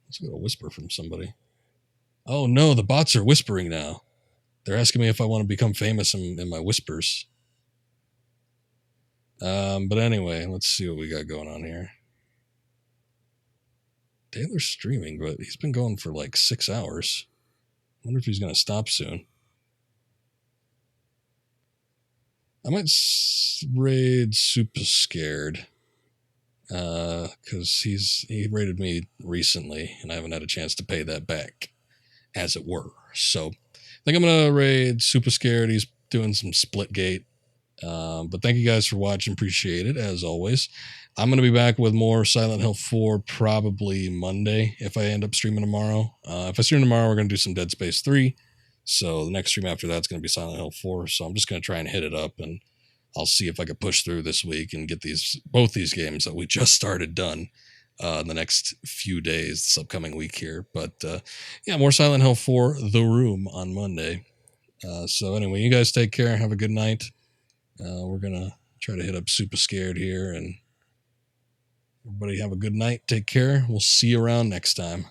Let's get a whisper from somebody. Oh no, the bots are whispering now. They're asking me if I want to become famous in my whispers. But anyway, let's see what we got going on here. Taylor's streaming, but he's been going for like 6 hours. I wonder if he's going to stop soon. I might raid Super Scared. Because he raided me recently, and I haven't had a chance to pay that back, as it were. So I think I'm going to raid Super Scared. He's doing some Splitgate. But thank you guys for watching. Appreciate it, as always. I'm going to be back with more Silent Hill 4 probably Monday if I end up streaming tomorrow. If I stream tomorrow, we're going to do some Dead Space 3. So the next stream after that's going to be Silent Hill 4. So I'm just going to try and hit it up, and I'll see if I can push through this week and get both these games that we just started done. in the next few days, this upcoming week here. But yeah, more Silent Hill 4 The Room on Monday. So anyway, you guys take care. Have a good night. We're going to try to hit up Super Scared here. And everybody have a good night. Take care. We'll see you around next time.